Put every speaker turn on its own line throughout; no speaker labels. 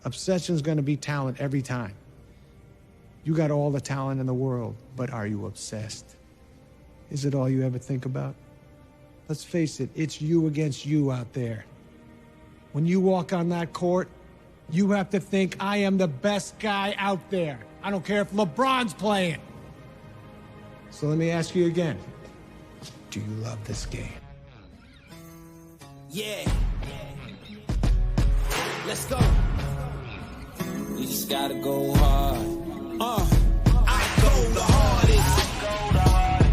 Obsession's going to be talent every time. You got all the talent in the world, but are you obsessed? Is it all you ever think about? Let's face it, it's you against you out there. When you walk on that court, you have to think, I am the best guy out there. I don't care if LeBron's playing. So let me ask you again. Do you love this game?
Yeah. Let's go. You just gotta go hard. I go the hardest.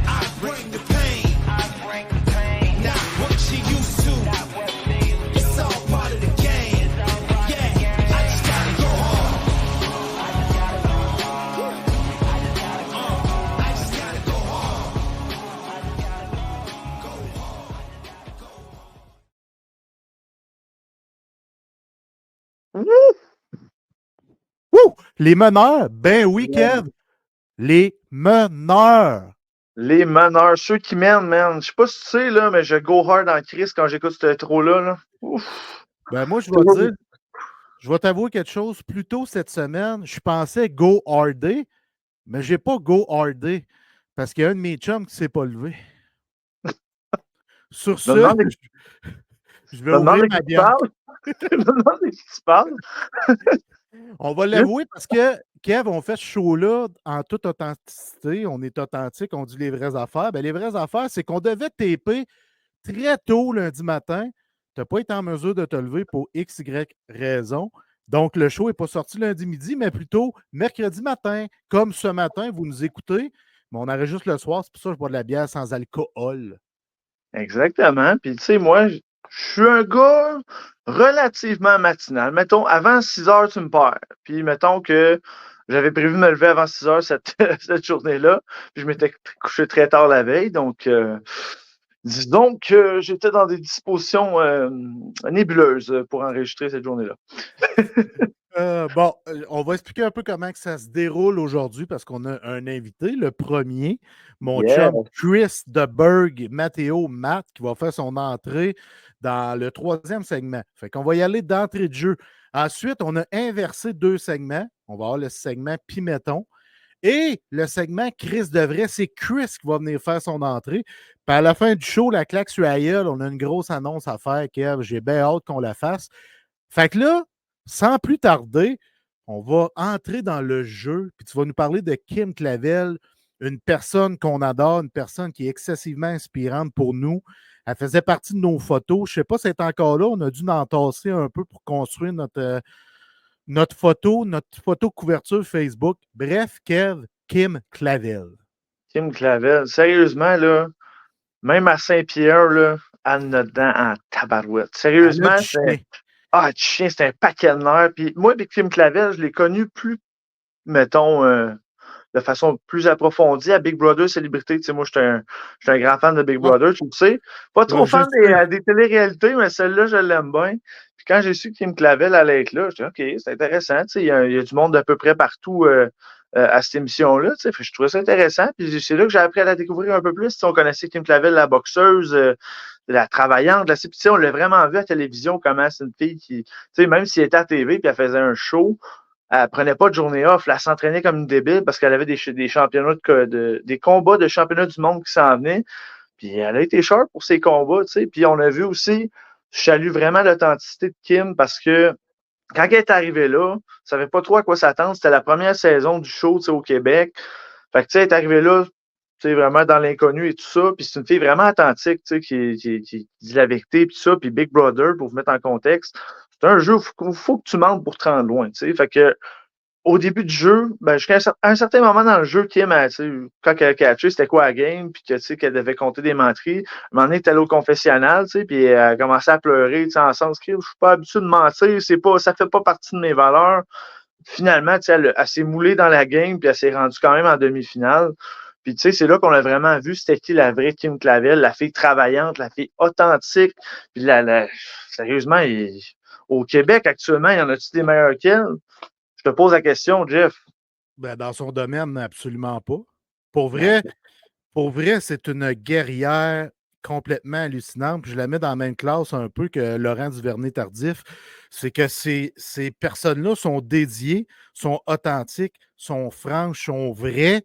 I bring the pain. Not what you used to. It's all part of the game. Yeah, I just gotta go hard. I just gotta go hard.
Wouh! Les meneurs! Ben oui, Kev! Les meneurs!
Les meneurs, ceux qui mènent, man. Je sais pas si tu sais, là, mais je go hard en crise quand j'écoute cette intro-là. Là. Ouf.
Ben moi, je vais te dire, je vais t'avouer quelque chose. Plus tôt cette semaine, je pensais go harder, mais j'ai pas go harder parce qu'il y a un de mes chums qui s'est pas levé. Sur ce, je vais ouvrir ma bière.
Je me demande de qui tu parles.
On va l'avouer parce que Kev, on fait ce show-là en toute authenticité. On est authentique, on dit les vraies affaires. Ben, les vraies affaires, c'est qu'on devait taper très tôt lundi matin. Tu n'as pas été en mesure de te lever pour X, Y raison. Donc, le show n'est pas sorti lundi midi, mais plutôt mercredi matin. Comme ce matin, vous nous écoutez, mais on enregistre le soir. C'est pour ça que je bois de la bière sans alcool.
Exactement. Puis, tu sais, moi, je suis un gars relativement matinal. Mettons, avant 6 heures, tu me perds. Puis, mettons que j'avais prévu de me lever avant 6 heures cette journée-là. Puis, je m'étais couché très tard la veille. Donc, disons que j'étais dans des dispositions nébuleuses pour enregistrer cette journée-là.
On va expliquer un peu comment que ça se déroule aujourd'hui parce qu'on a un invité, le premier, mon chum Chris de Berg, Mathéo Matt, qui va faire son entrée dans le 3e segment. Fait qu'on va y aller d'entrée de jeu. Ensuite, on a inversé 2 segments. On va avoir le segment Pimeton et le segment Chris de vrai. C'est Chris qui va venir faire son entrée. Puis à la fin du show, la claque sur la gueule, on a une grosse annonce à faire, Kev. J'ai bien hâte qu'on la fasse. Fait que là, sans plus tarder, on va entrer dans le jeu, puis tu vas nous parler de Kim Clavel, une personne qu'on adore, une personne qui est excessivement inspirante pour nous. Elle faisait partie de nos photos. Je ne sais pas si elle est encore là. On a dû l'entasser un peu pour construire notre photo couverture Facebook. Bref, Kev, Kim Clavel.
Kim Clavel, sérieusement, là, même à Saint-Pierre, là, elle a dedans en tabarouette. Sérieusement, c'est... Ah, chien, c'est un paquet de nerfs. Puis moi, avec Kim Clavel, je l'ai connu plus, mettons, de façon plus approfondie à Big Brother Célébrité. Tu sais, moi, je suis un grand fan de Big Brother, tu le sais. Pas trop fan des télé-réalités, mais celle-là, je l'aime bien. Puis quand j'ai su que Kim Clavel allait être là, je dit, OK, c'est intéressant. Tu sais, il y a du monde d'à peu près partout à cette émission-là. Tu sais, je trouvais ça intéressant. Puis c'est là que j'ai appris à la découvrir un peu plus. Tu sais, on connaissait Kim Clavel, la boxeuse, la travaillante. Là, puis, on l'a vraiment vu à la télévision, comment c'est une fille qui, tu sais, même si elle était à TV puis elle faisait un show, elle prenait pas de journée off, elle s'entraînait comme une débile parce qu'elle avait des championnats des combats de championnat du monde qui s'en venaient. Puis elle a été sharp pour ses combats, tu sais. Puis on a vu aussi, je salue vraiment l'authenticité de Kim parce que quand elle est arrivée là, elle savait pas trop à quoi s'attendre. C'était la première saison du show, tu sais, au Québec. Fait que tu sais, elle est arrivée là, tu sais, vraiment dans l'inconnu et tout ça. Puis c'est une fille vraiment authentique, tu sais, qui dit la vérité et tout ça. Puis Big Brother, pour vous mettre en contexte, c'est un jeu où il faut que tu mentes pour te rendre loin, tu sais. Fait que au début du jeu, ben, jusqu'à un certain moment dans le jeu, Kim, quand elle a catché, c'était quoi la game, puis qu'elle devait compter des menteries. À un moment donné, elle était allée au confessionnal, puis elle a commencé à pleurer, en sens que je suis pas habitué de mentir, ça fait pas partie de mes valeurs. Finalement, elle s'est moulée dans la game, puis elle s'est rendue quand même en demi-finale. Puis, c'est là qu'on a vraiment vu c'était qui la vraie Kim Clavel, la fille travaillante, la fille authentique. Puis, sérieusement, au Québec, actuellement, il y en a-tu des meilleurs qu'elle? Je te pose la question, Jeff.
Ben, dans son domaine, absolument pas. Pour vrai, c'est une guerrière complètement hallucinante. Puis je la mets dans la même classe un peu que Laurent Duvernay-Tardif. C'est que ces personnes-là sont dédiées, sont authentiques, sont franches, sont vraies.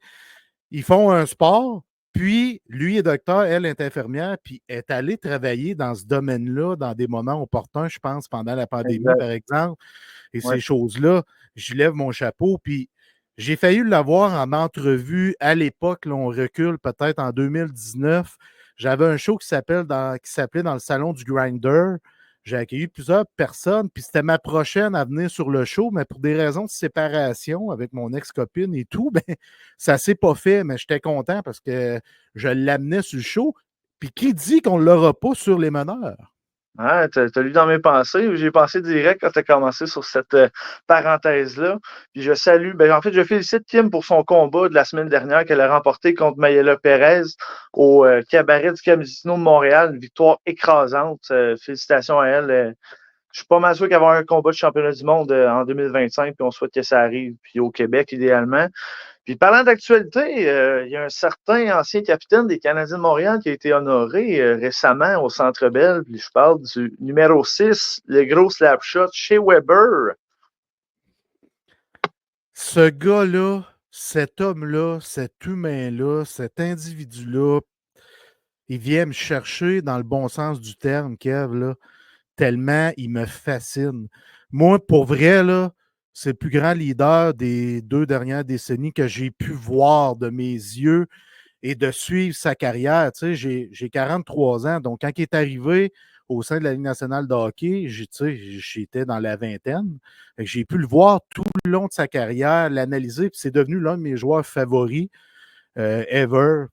Ils font un sport, puis lui est docteur, elle est infirmière, puis est allée travailler dans ce domaine-là dans des moments opportuns, je pense, pendant la pandémie,
Exact.
par exemple. Et
Ouais.
ces choses-là, je lève mon chapeau, puis j'ai failli l'avoir en entrevue à l'époque, là, on recule peut-être en 2019. J'avais un show qui s'appelait dans le salon du Grinder. J'ai accueilli plusieurs personnes, puis c'était ma prochaine à venir sur le show, mais pour des raisons de séparation avec mon ex-copine et tout, ben, ça s'est pas fait, mais j'étais content parce que je l'amenais sur le show. Puis qui dit qu'on ne l'aura pas sur les meneurs?
Ah, t'as lu dans mes pensées. J'ai pensé direct quand tu as commencé sur cette parenthèse-là. Puis je salue, en fait, je félicite Kim pour son combat de la semaine dernière qu'elle a remporté contre Mayela Perez au cabaret du Casino de Montréal. Une victoire écrasante. Félicitations à elle. Je suis pas mal sûr qu'elle va avoir un combat de championnat du monde en 2025, puis on souhaite que ça arrive, puis au Québec, idéalement. Puis parlant d'actualité, il y a un certain ancien capitaine des Canadiens de Montréal qui a été honoré récemment au Centre Bell. Puis je parle du numéro 6, le gros slap shot, Shea Weber.
Ce gars-là, cet homme-là, cet humain-là, cet individu-là, il vient me chercher dans le bon sens du terme, Kev, là, tellement il me fascine. Moi, pour vrai, là, c'est le plus grand leader des 2 dernières décennies que j'ai pu voir de mes yeux et de suivre sa carrière. Tu sais, j'ai 43 ans, donc quand il est arrivé au sein de la Ligue nationale de hockey, j'étais dans la vingtaine. J'ai pu le voir tout le long de sa carrière, l'analyser, puis c'est devenu l'un de mes joueurs favoris ever.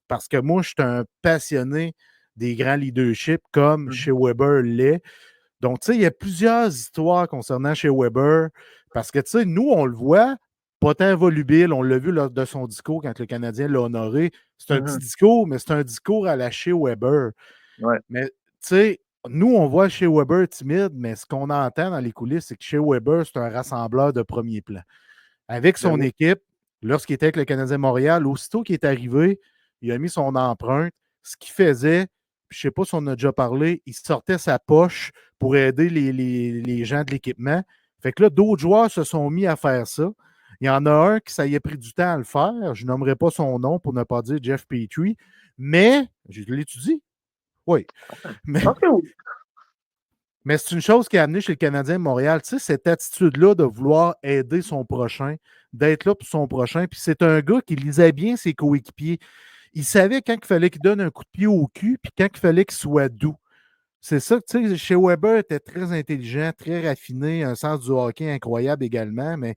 Parce que moi, je suis un passionné des grands leaderships comme chez Weber l'est. Donc, tu sais, il y a plusieurs histoires concernant chez Weber. Parce que, tu sais, nous, on le voit, pas tant volubile. On l'a vu lors de son discours quand le Canadien l'a honoré. C'est un petit discours, mais c'est un discours à la chez Weber.
Ouais.
Mais, tu sais, nous, on voit chez Weber timide, mais ce qu'on entend dans les coulisses, c'est que chez Weber, c'est un rassembleur de premier plan. Avec son équipe, lorsqu'il était avec le Canadien Montréal, aussitôt qu'il est arrivé, il a mis son empreinte. Ce qu'il faisait, je ne sais pas si on en a déjà parlé, il sortait sa poche pour aider les gens de l'équipement. Fait que là, d'autres joueurs se sont mis à faire ça. Il y en a un qui, ça y a pris du temps à le faire. Je nommerai pas son nom pour ne pas dire Jeff Petrie. Mais, je l'étudie. Oui. Mais, mais c'est une chose qui a amené chez le Canadien de Montréal, tu sais, cette attitude-là de vouloir aider son prochain, d'être là pour son prochain. Puis c'est un gars qui lisait bien ses coéquipiers. Il savait quand il fallait qu'il donne un coup de pied au cul, puis quand il fallait qu'il soit doux. C'est ça, tu sais, chez Weber, était très intelligent, très raffiné, un sens du hockey incroyable également, mais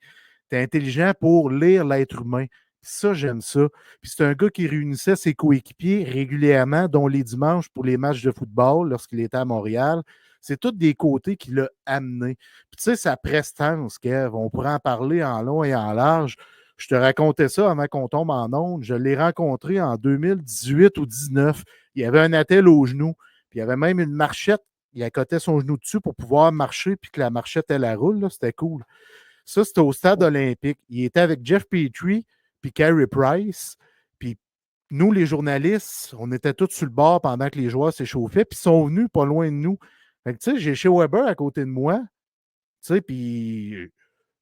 tu es intelligent pour lire l'être humain. Puis ça, j'aime ça. Puis c'est un gars qui réunissait ses coéquipiers régulièrement, dont les dimanches pour les matchs de football lorsqu'il était à Montréal. C'est tous des côtés qui l'a amené. Puis tu sais, sa prestance, Kev, on pourrait en parler en long et en large. Je te racontais ça avant qu'on tombe en ondes. Je l'ai rencontré en 2018 ou 2019. Il y avait un attel au genou. Puis il y avait même une marchette. Il accotait son genou dessus pour pouvoir marcher, puis que la marchette, elle la roule. Là. C'était cool. Ça, c'était au stade olympique. Il était avec Jeff Petrie puis Carey Price. Puis nous, les journalistes, on était tous sur le bord pendant que les joueurs s'échauffaient, puis ils sont venus pas loin de nous. Fait que, tu sais, j'ai chez Weber à côté de moi, tu sais, puis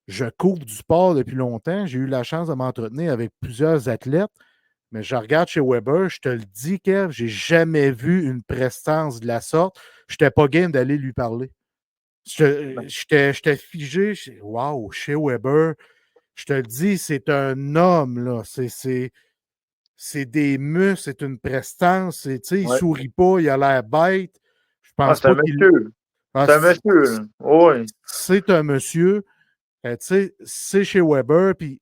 je couvre du sport depuis longtemps. J'ai eu la chance de m'entretenir avec plusieurs athlètes. Mais je regarde chez Weber, je te le dis, Kev, j'ai jamais vu une prestance de la sorte. Je n'étais pas game d'aller lui parler. J'étais figé. Waouh, chez Weber, je te le dis, c'est un homme, là. C'est des muscles, c'est une prestance. Il ne sourit pas, il a l'air bête. Je pense
c'est
pas
un monsieur. C'est un monsieur. Oui.
C'est un monsieur. C'est chez Weber. Puis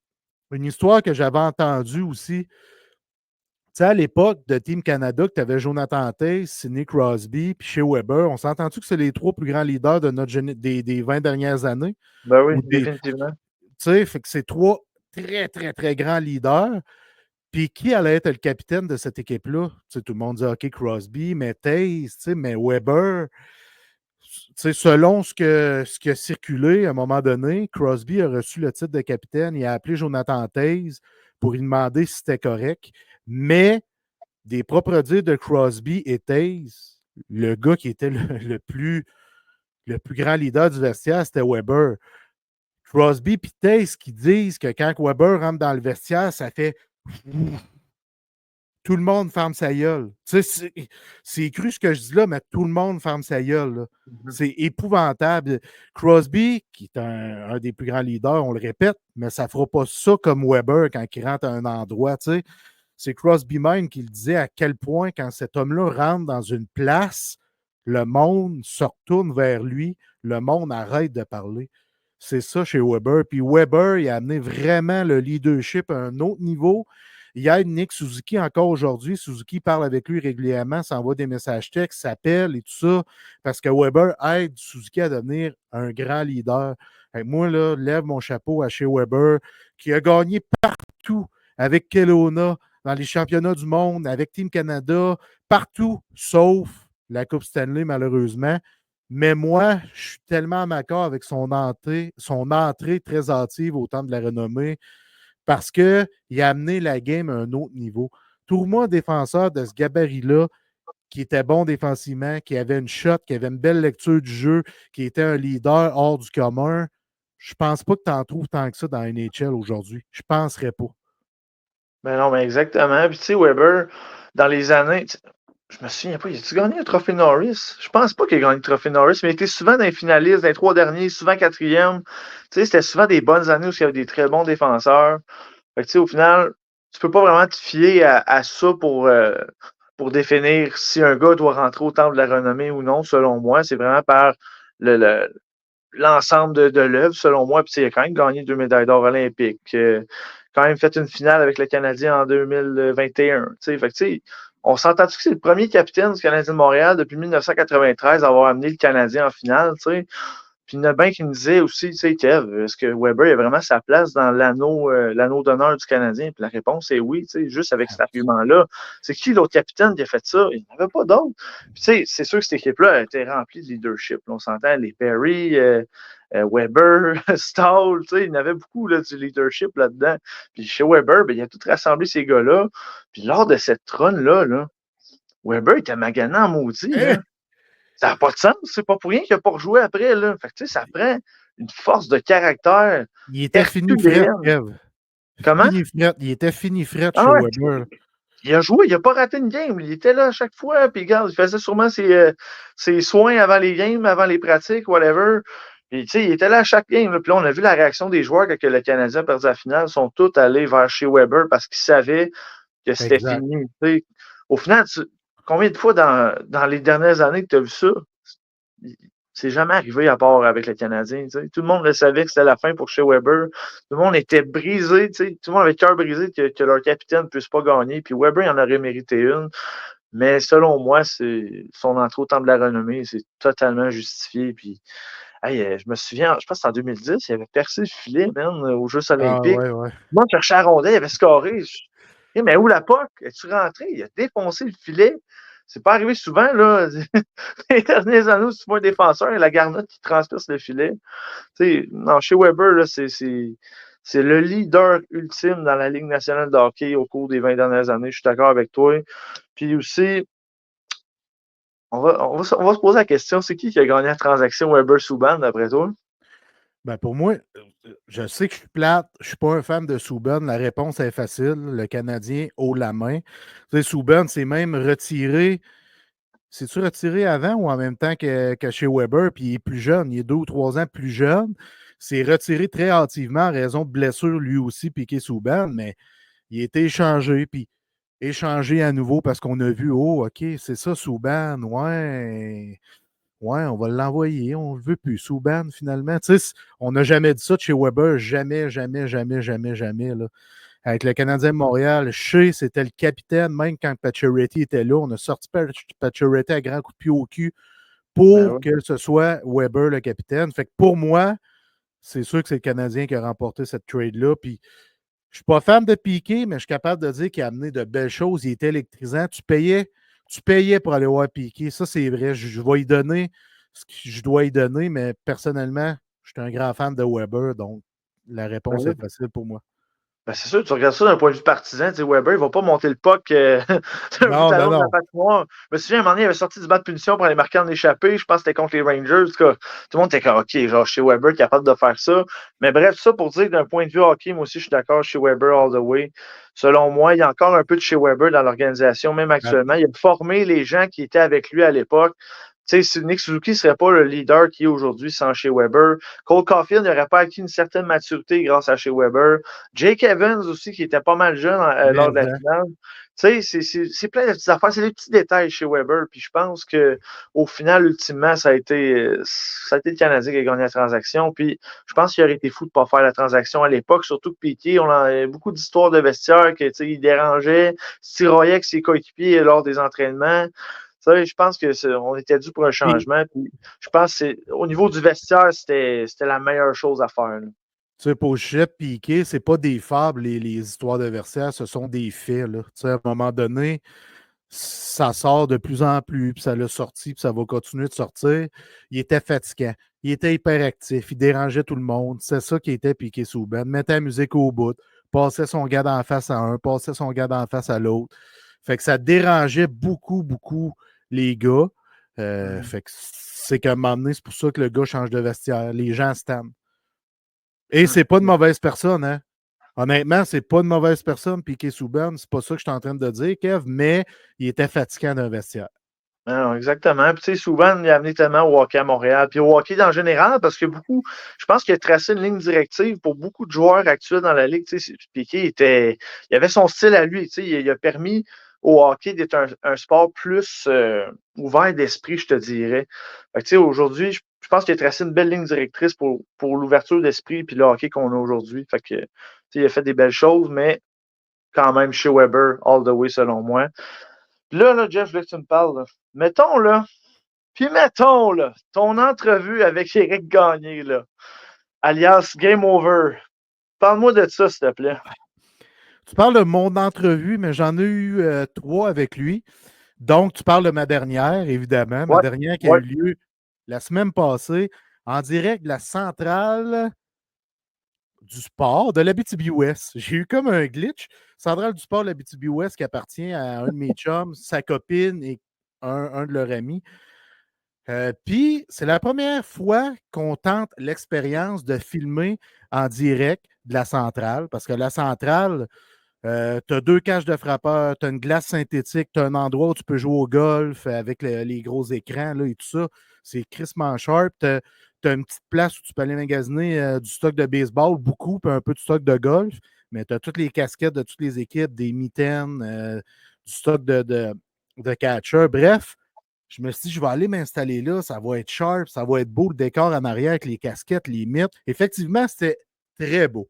une histoire que j'avais entendue aussi. Tu sais, à l'époque de Team Canada, que tu avais Jonathan Taze, Sidney Crosby, puis chez Weber, on s'entend-tu que c'est les 3 plus grands leaders de des 20 dernières années?
Ben oui,
Tu
définitivement.
sais, fait que c'est 3 très, très, très grands leaders. Puis qui allait être le capitaine de cette équipe-là? Tu sais, tout le monde dit OK, Crosby, mais Taze, tu sais, mais Weber. Tu sais, selon ce qui a circulé à un moment donné, Crosby a reçu le titre de capitaine. Il a appelé Jonathan Taze pour lui demander si c'était correct. Mais des propres dires de Crosby et Taze, le gars qui était le plus grand leader du vestiaire, c'était Weber. Crosby et Taze qui disent que quand Weber rentre dans le vestiaire, ça fait tout le monde ferme sa gueule. C'est cru ce que je dis là, mais tout le monde ferme sa gueule. C'est épouvantable. Crosby, qui est un des plus grands leaders, on le répète, mais ça ne fera pas ça comme Weber quand il rentre à un endroit. T'sais. C'est Crosby même qui le disait à quel point, quand cet homme-là rentre dans une place, le monde se retourne vers lui, le monde arrête de parler. C'est ça chez Weber. Puis Weber, il a amené vraiment le leadership à un autre niveau. Il aide Nick Suzuki encore aujourd'hui. Suzuki parle avec lui régulièrement, s'envoie des messages textes, s'appelle et tout ça, parce que Weber aide Suzuki à devenir un grand leader. Et moi, là, lève mon chapeau à chez Weber, qui a gagné partout avec Kelowna, dans les championnats du monde, avec Team Canada, partout, sauf la Coupe Stanley, malheureusement. Mais moi, je suis tellement en accord avec son entrée très hâtive au temps de la renommée, parce qu'il a amené la game à un autre niveau. Trouve-moi un défenseur de ce gabarit-là qui était bon défensivement, qui avait une shot, qui avait une belle lecture du jeu, qui était un leader hors du commun. Je pense pas que tu en trouves tant que ça dans la NHL aujourd'hui. Je ne penserais pas.
Ben non, mais exactement. Puis tu sais, Weber, dans les années, je me souviens pas, a-tu gagné un trophée Norris? Je pense pas qu'il a gagné le trophée Norris, mais il était souvent dans les finalistes, dans les 3 derniers, souvent 4e. Tu sais, c'était souvent des bonnes années où il y avait des très bons défenseurs. Fait que tu sais, au final, tu peux pas vraiment te fier à ça pour définir si un gars doit rentrer au temple de la renommée ou non, selon moi. C'est vraiment par l'ensemble de l'œuvre, selon moi. Puis il a quand même gagné 2 médailles d'or olympiques. Quand même fait une finale avec le Canadien en 2021. Fait que, on s'entend que c'est le premier capitaine du Canadien de Montréal depuis 1993 à avoir amené le Canadien en finale. T'sais. Puis il y en a bien qui me disait aussi, tu sais, Kev, est-ce que Weber a vraiment sa place dans l'anneau d'honneur du Canadien? Puis la réponse est oui, tu sais, juste avec cet argument-là. C'est qui l'autre capitaine qui a fait ça? Il n'y en avait pas d'autre. Puis tu sais, c'est sûr que cette équipe-là a été remplie de leadership. Là, on s'entend, les Perry, Weber, Stahl, tu sais, il y en avait beaucoup là, du leadership là-dedans. Puis chez Weber, ben, il a tout rassemblé ces gars-là. Puis lors de cette run-là, Weber était maganant en maudit. Là. Ça n'a pas de sens. C'est pas pour rien qu'il n'a pas rejoué après. Là. Fait que, tu sais, ça prend une force de caractère.
Il était fini fret, Kev.
Comment?
Il était fini fret chez
ouais.
Weber.
Il a joué, il n'a pas raté une game. Il était là à chaque fois. Puis, regarde, il faisait sûrement ses soins avant les games, avant les pratiques, whatever. Puis, tu sais, il était là à chaque game. Là. Puis là, on a vu la réaction des joueurs quand le Canadien a perdu la finale. Ils sont tous allés vers chez Weber parce qu'ils savaient que c'était fini. T'sais. Au final, combien de fois dans les dernières années que tu as vu ça? C'est jamais arrivé à part avec le Canadien. T'sais. Tout le monde le savait que c'était la fin pour chez Weber. Tout le monde était brisé. T'sais. Tout le monde avait le cœur brisé que leur capitaine ne puisse pas gagner. Puis Weber en aurait mérité une. Mais selon moi, son entrée au temple de la renommée, c'est totalement justifié. Puis, hey, je me souviens, je pense que c'est en 2010, il avait percé le filet, man, aux Jeux olympiques.
Ah, ouais.
Moi, je cherchais à rondelle, il avait scoré. Mais où la POC? Es-tu rentré? Il a défoncé le filet. C'est pas arrivé souvent, là. Les dernières années, c'est pas un défenseur et la garnotte qui transperce le filet. Non, chez Weber, là, c'est le leader ultime dans la Ligue nationale de hockey au cours des 20 dernières années. Je suis d'accord avec toi. Puis aussi, on va se poser la question, c'est qui a gagné la transaction Weber-Subban, d'après toi?
Ben pour moi, je sais que je suis plate, je ne suis pas un fan de Subban. La réponse est facile. Le Canadien haut la main. Tu sais, Subban s'est même retiré. C'est-tu retiré avant ou en même temps que chez Weber? Puis il est plus jeune, il est 2 ou 3 ans plus jeune. C'est retiré très hâtivement en raison de blessures lui aussi, Piqué Subban, mais il a été échangé, puis échangé à nouveau parce qu'on a vu, oh, OK, c'est ça, Subban, ouais. Ouais, on va l'envoyer, on ne veut plus. Subban, finalement. Tu sais, on n'a jamais dit ça de chez Weber. Jamais, jamais, jamais, jamais, jamais. Là. Avec le Canadien de Montréal, Shea, c'était le capitaine, même quand Pacioretty était là. On a sorti Pacioretty à grand coup de pied au cul pour que ce soit Weber le capitaine. Fait que pour moi, c'est sûr que c'est le Canadien qui a remporté cette trade-là. Puis je ne suis pas fan de Piqué, mais je suis capable de dire qu'il a amené de belles choses. Il était électrisant. Tu payais pour aller voir Piqué. Ça, c'est vrai. Je vais y donner ce que je dois y donner, mais personnellement, je suis un grand fan de Weber, donc la réponse est facile pour moi.
Ben, c'est sûr, tu regardes ça d'un point de vue partisan, tu sais, Weber, il va pas monter le puck d'un bout à
Non, non,
l'autre de la
non.
patinoire. Je me souviens, à un moment donné, il avait sorti du banc de punition pour aller marquer en échappé. Je pense que c'était contre les Rangers. En tout cas, tout le monde était comme, OK, genre, chez Weber, capable de faire ça. Mais bref, ça pour dire, d'un point de vue hockey, moi aussi, je suis d'accord chez Weber all the way. Selon moi, il y a encore un peu de chez Weber dans l'organisation, même actuellement. Il a formé les gens qui étaient avec lui à l'époque. Tu sais, Nick Suzuki ne serait pas le leader qu'il est aujourd'hui sans Shea Weber. Cole Caulfield n'aurait pas acquis une certaine maturité grâce à Shea Weber. Jake Evans aussi, qui était pas mal jeune lors de la finale. Tu sais, c'est plein de petites affaires. C'est des petits détails chez Weber. Puis je pense qu'au final, ultimement, ça a été le Canadien qui a gagné la transaction. Puis je pense qu'il aurait été fou de ne pas faire la transaction à l'époque, surtout que Piqué, on a beaucoup d'histoires de vestiaire que, il dérangeait, se tiroyait avec ses coéquipiers lors des entraînements. Je pense qu'on était dû pour un changement. Puis, je pense au niveau du vestiaire, c'était la meilleure chose à faire. Là.
Tu sais, pour Chef Piqué, c'est pas des fables, les histoires d'adversaires, ce sont des faits. Là. Tu sais, à un moment donné, ça sort de plus en plus, puis ça l'a sorti, puis ça va continuer de sortir. Il était fatigant, il était hyperactif, il dérangeait tout le monde. C'est ça qui était Piqué Souban. Mettait la musique au bout, passait son gars d'en face à un, passait son gars d'en face à l'autre. Fait que ça dérangeait beaucoup, beaucoup les gars. Fait que c'est qu'à un moment donné, c'est pour ça que le gars change de vestiaire. Les gens se tannent. Et c'est pas de mauvaise personne, hein? Honnêtement, c'est pas de mauvaise personne, Piqué Souban. C'est pas ça que je suis en train de dire, Kev, mais il était fatigant d'un vestiaire.
Non, exactement. Puis, tu sais, souvent, il a amené tellement au hockey à Montréal. Puis au hockey en général, parce que beaucoup, je pense qu'il a tracé une ligne directive pour beaucoup de joueurs actuels dans la Ligue. Tu sais, Piqué il avait son style à lui. Tu sais, il a permis au hockey d'être un sport plus ouvert d'esprit, je te dirais. Fait que, tu sais, aujourd'hui, je pense qu'il a tracé une belle ligne directrice pour l'ouverture d'esprit et le hockey qu'on a aujourd'hui. Fait que, tu sais, il a fait des belles choses, mais quand même, chez Weber, all the way, selon moi. Là, Jeff, je veux que tu me parles. Là. Mettons, là, ton entrevue avec Éric Gagné, là, alias Game Over. Parle-moi de ça, s'il te plaît.
Tu parles de mon entrevue, mais j'en ai eu 3 avec lui. Donc, tu parles de ma dernière, évidemment. Ma dernière qui a eu lieu la semaine passée en direct de la centrale du sport de l'Abitibi-Ouest. J'ai eu comme un glitch. Centrale du sport de l'Abitibi-Ouest qui appartient à un de mes chums, sa copine et un de leurs amis. Puis, c'est la première fois qu'on tente l'expérience de filmer en direct de la centrale, parce que la centrale, tu as 2 cages de frappeurs, tu as une glace synthétique, tu as un endroit où tu peux jouer au golf avec les gros écrans là, et tout ça. C'est crissement sharp. Tu as une petite place où tu peux aller magasiner du stock de baseball, beaucoup, puis un peu de stock de golf, mais tu as toutes les casquettes de toutes les équipes, des mitaines, du stock de catcher. Bref, je me suis dit, je vais aller m'installer là, ça va être sharp, ça va être beau, le décor en arrière avec les casquettes, les mythes. Effectivement, c'était très beau.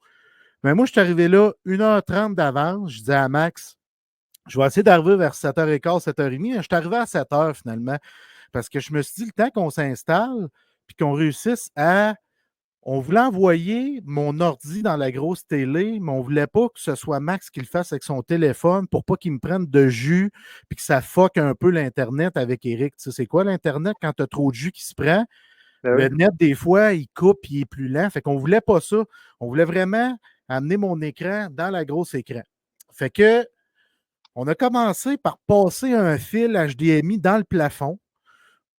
Mais moi, je suis arrivé là 1h30 d'avance. Je disais à Max, je vais essayer d'arriver vers 7h15, 7h30. Je suis arrivé à 7h finalement parce que je me suis dit, le temps qu'on s'installe puis qu'on réussisse à. On voulait envoyer mon ordi dans la grosse télé, mais on ne voulait pas que ce soit Max qui le fasse avec son téléphone pour pas qu'il me prenne de jus puis que ça fuck un peu l'Internet avec Eric. Tu sais, c'est quoi l'Internet quand tu as trop de jus qui se prend? Le net, des fois, il coupe et il est plus lent. Fait qu'on ne voulait pas ça. On voulait vraiment amener mon écran dans la grosse écran. Fait que on a commencé par passer un fil HDMI dans le plafond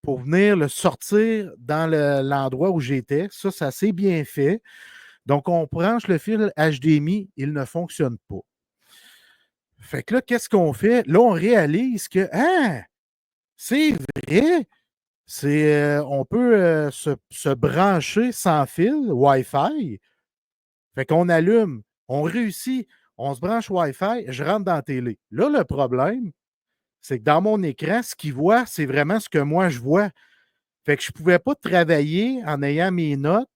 pour venir le sortir dans l'endroit où j'étais. Ça s'est bien fait. Donc, on branche le fil HDMI, il ne fonctionne pas. Fait que là, qu'est-ce qu'on fait? Là, on réalise que, c'est vrai, on peut se brancher sans fil Wi-Fi. Fait qu'on allume, on réussit, on se branche Wi-Fi, je rentre dans la télé. Là, le problème, c'est que dans mon écran, ce qu'il voit, c'est vraiment ce que moi je vois. Fait que je ne pouvais pas travailler en ayant mes notes